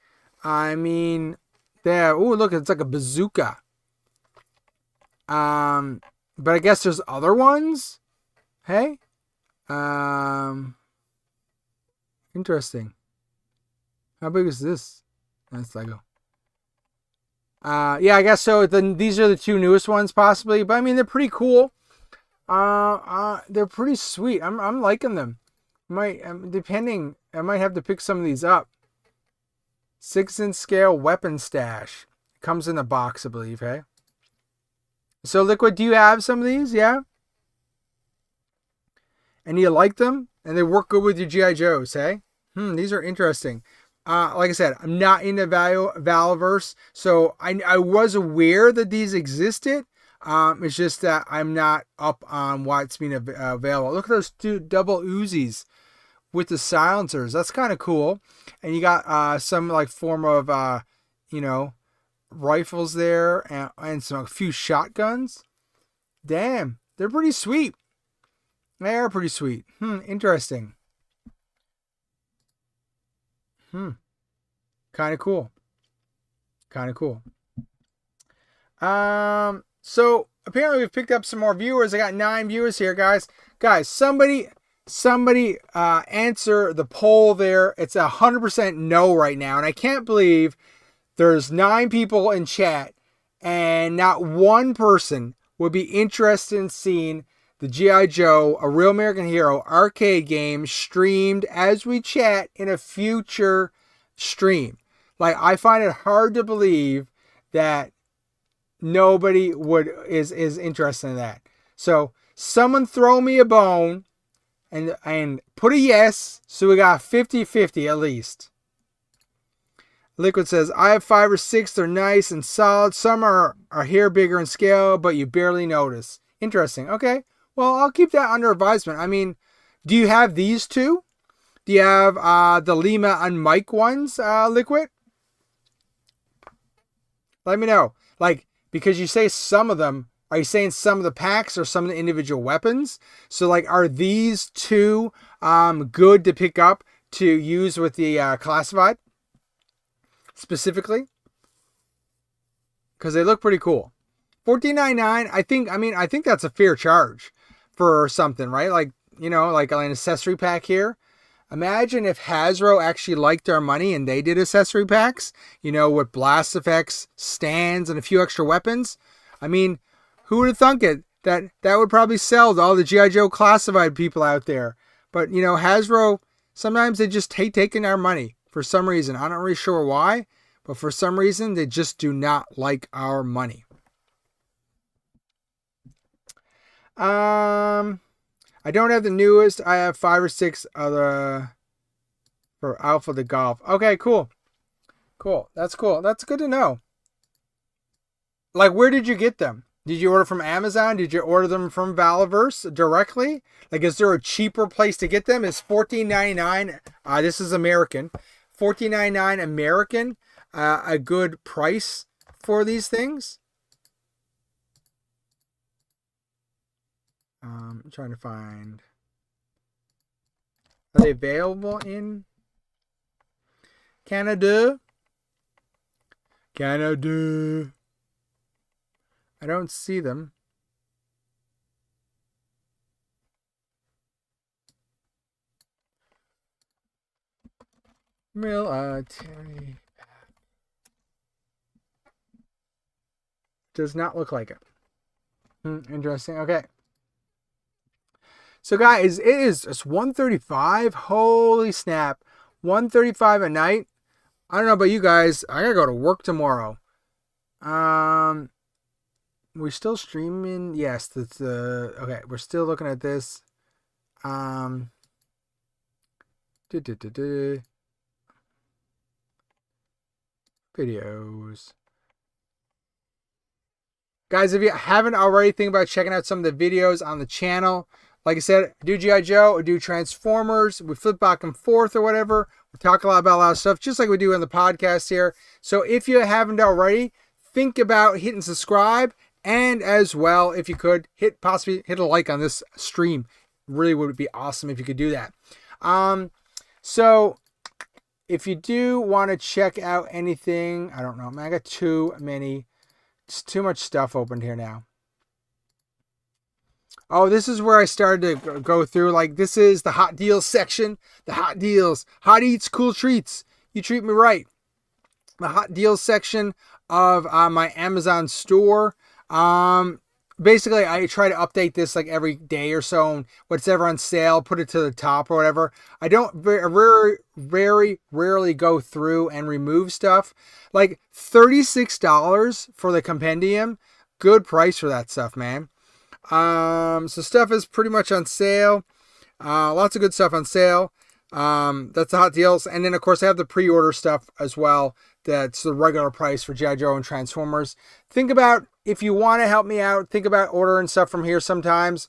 I mean, there. Oh, look, it's like a bazooka. But I guess there's other ones. Hey? Interesting. How big is this? That's Lego. Yeah, I guess so. Then these are the two newest ones, possibly. But I mean, they're pretty cool. They're pretty sweet. I'm liking them. Depending, I might have to pick some of these up. 6-inch scale weapon stash. Comes in a box, I believe. Hey. So, Liquid, do you have some of these? Yeah. And you like them? And they work good with your GI Joes, hey? These are interesting. Like I said, I'm not into Valorverse, so I was aware that these existed. It's just that I'm not up on what's being available. Look at those two double Uzis with the silencers. That's kind of cool. And you got some like form of rifles there and a few shotguns. Damn, they're pretty sweet. They are pretty sweet. Interesting. Kind of cool. So apparently we've picked up some more viewers. I got 9 viewers here, guys. Somebody answer the poll there. It's 100% no right now, and I can't believe there's 9 people in chat, and not one person would be interested in seeing the G.I. Joe, A Real American Hero arcade game streamed as we chat in a future stream. Like, I find it hard to believe that nobody is interested in that. So someone throw me a bone and put a yes, so we got 50-50 at least. Liquid says, I have 5 or 6. They're nice and solid. Some are here bigger in scale, but you barely notice. Interesting. Okay. Well, I'll keep that under advisement. I mean, do you have these two? Do you have the Lima and Mike ones, Liquid? Let me know. Like, because you say some of them, are you saying some of the packs or some of the individual weapons? So, like, are these two good to pick up to use with the classified? Specifically? Because they look pretty cool. $14.99, I think that's a fair charge for something, right? Like, like an accessory pack here. Imagine if Hasbro actually liked our money and they did accessory packs, with blast effects, stands, and a few extra weapons. I mean, who would have thunk it? That would probably sell to all the G.I. Joe classified people out there. But, Hasbro, sometimes they just hate taking our money for some reason. I'm not really sure why, but for some reason, they just do not like our money. I don't have the newest. I have 5 or 6 other for Alpha the Golf. Okay, cool. That's cool. That's good to know. Like, where did you get them? Did you order from Amazon? Did you order them from Valorverse directly? Like, is there a cheaper place to get them? Is $14.99? This is American. $14.99 American. A good price for these things. I'm trying to find. Are they available in Canada? Canada. I don't see them. Military. Does not look like it. Interesting. Okay. So guys, it's 1:35. Holy snap. 1:35 at night. I don't know about you guys. I gotta go to work tomorrow. We're still streaming. Yes, that's okay. We're still looking at this. Videos. Guys, if you haven't already, think about checking out some of the videos on the channel. Like I said, I do G.I. Joe, I do Transformers, we flip back and forth or whatever. We talk about a lot of stuff, just like we do in the podcast here. So if you haven't already, think about hitting subscribe, and as well, if you could, possibly hit a like on this stream. Really would be awesome if you could do that. So if you do want to check out anything, I don't know, man, I got too much stuff opened here now. Oh, this is where I started to go through. Like, this is the hot deals section. The hot deals. Hot eats, cool treats. You treat me right. The hot deals section of my Amazon store. Basically, I try to update this like every day or so. And whatever on sale, put it to the top or whatever. I don't very rarely go through and remove stuff. Like $36 for the compendium. Good price for that stuff, man. So stuff is pretty much on sale. Lots of good stuff on sale. That's the hot deals. And then of course I have the pre-order stuff as well. That's the regular price for G.I. Joe and Transformers. Think about, if you want to help me out, think about ordering stuff from here sometimes.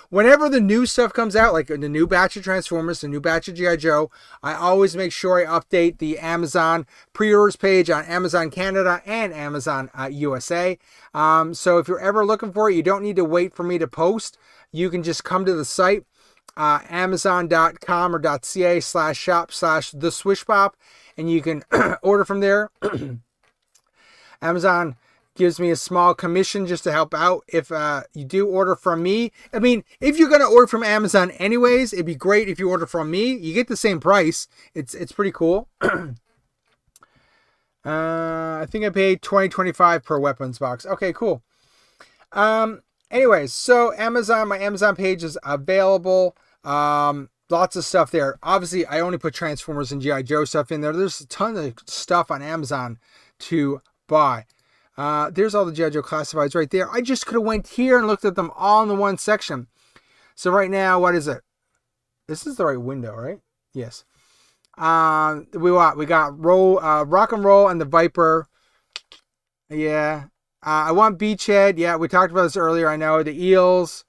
Whenever the new stuff comes out, like the new batch of Transformers, the new batch of G.I. Joe, I always make sure I update the Amazon pre-orders page on Amazon Canada and Amazon USA. So if you're ever looking for it, you don't need to wait for me to post. You can just come to the site, amazon.com or .ca/shop/theswishpop, and you can order from there. Amazon gives me a small commission just to help out if you do order from me. I mean, if you're going to order from Amazon anyways, it'd be great if you order from me. You get the same price. It's pretty cool. I think I paid $20.25 per weapons box. Okay, cool. Anyways, so Amazon, my Amazon page is available. Lots of stuff there. Obviously, I only put Transformers and G.I. Joe stuff in there. There's a ton of stuff on Amazon to buy. There's all the G.I. Joe classifieds right there. I just could have went here and looked at them all in the one section. So right now, what is it? This is the right window, right? Yes. We got Rock and Roll and the Viper. Yeah. I want Beachhead. Yeah, we talked about this earlier. I know the Eels.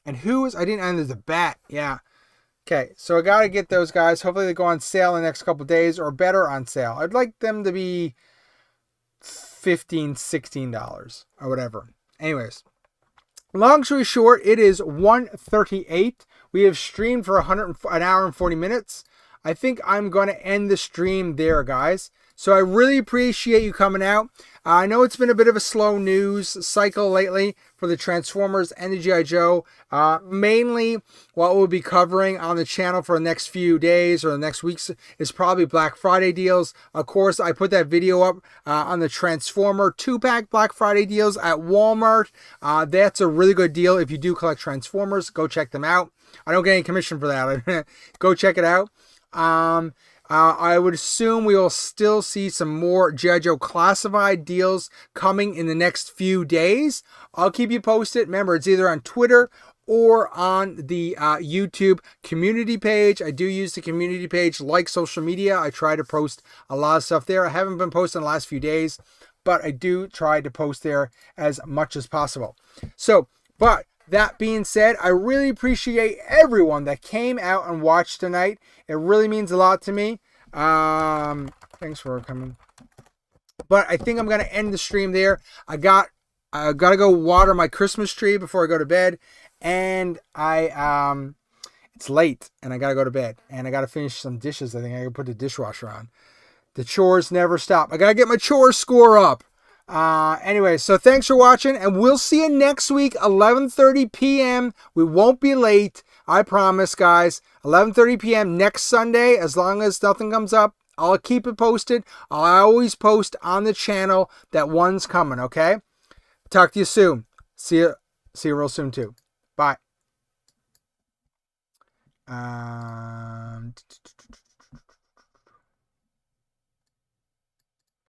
And there's the Bat. Yeah. Okay, so I got to get those guys. Hopefully they go on sale in the next couple days, or better on sale. I'd like them to be $15, $16 or whatever. Anyways, long story short, it is 1:38. We have streamed for an hour and 40 minutes. I think I'm going to end the stream there, guys. So I really appreciate you coming out. I know it's been a bit of a slow news cycle lately for the Transformers and the G.I. Joe. Mainly what we'll be covering on the channel for the next few days or the next weeks is probably Black Friday deals. Of course, I put that video up on the Transformer 2-pack Black Friday deals at Walmart. That's a really good deal. If you do collect Transformers, go check them out. I don't get any commission for that. Go check it out. I would assume we will still see some more G.I. Joe classified deals coming in the next few days. I'll keep you posted. Remember, it's either on Twitter or on the YouTube community page. I do use the community page like social media. I try to post a lot of stuff there. I haven't been posting the last few days, but I do try to post there as much as possible. But that being said, I really appreciate everyone that came out and watched tonight. It really means a lot to me. Thanks for coming. But I think I'm going to end the stream there. I got to go water my Christmas tree before I go to bed. And it's late and I got to go to bed. And I got to finish some dishes. I think I got to put the dishwasher on. The chores never stop. I got to get my chores score up. Anyway, so thanks for watching, and we'll see you next week, 11:30 p.m. We won't be late. I promise, guys. 11:30 p.m. next Sunday, as long as nothing comes up. I'll keep it posted. I'll always post on the channel that one's coming, okay? Talk to you soon. See you real soon, too. Bye. Um,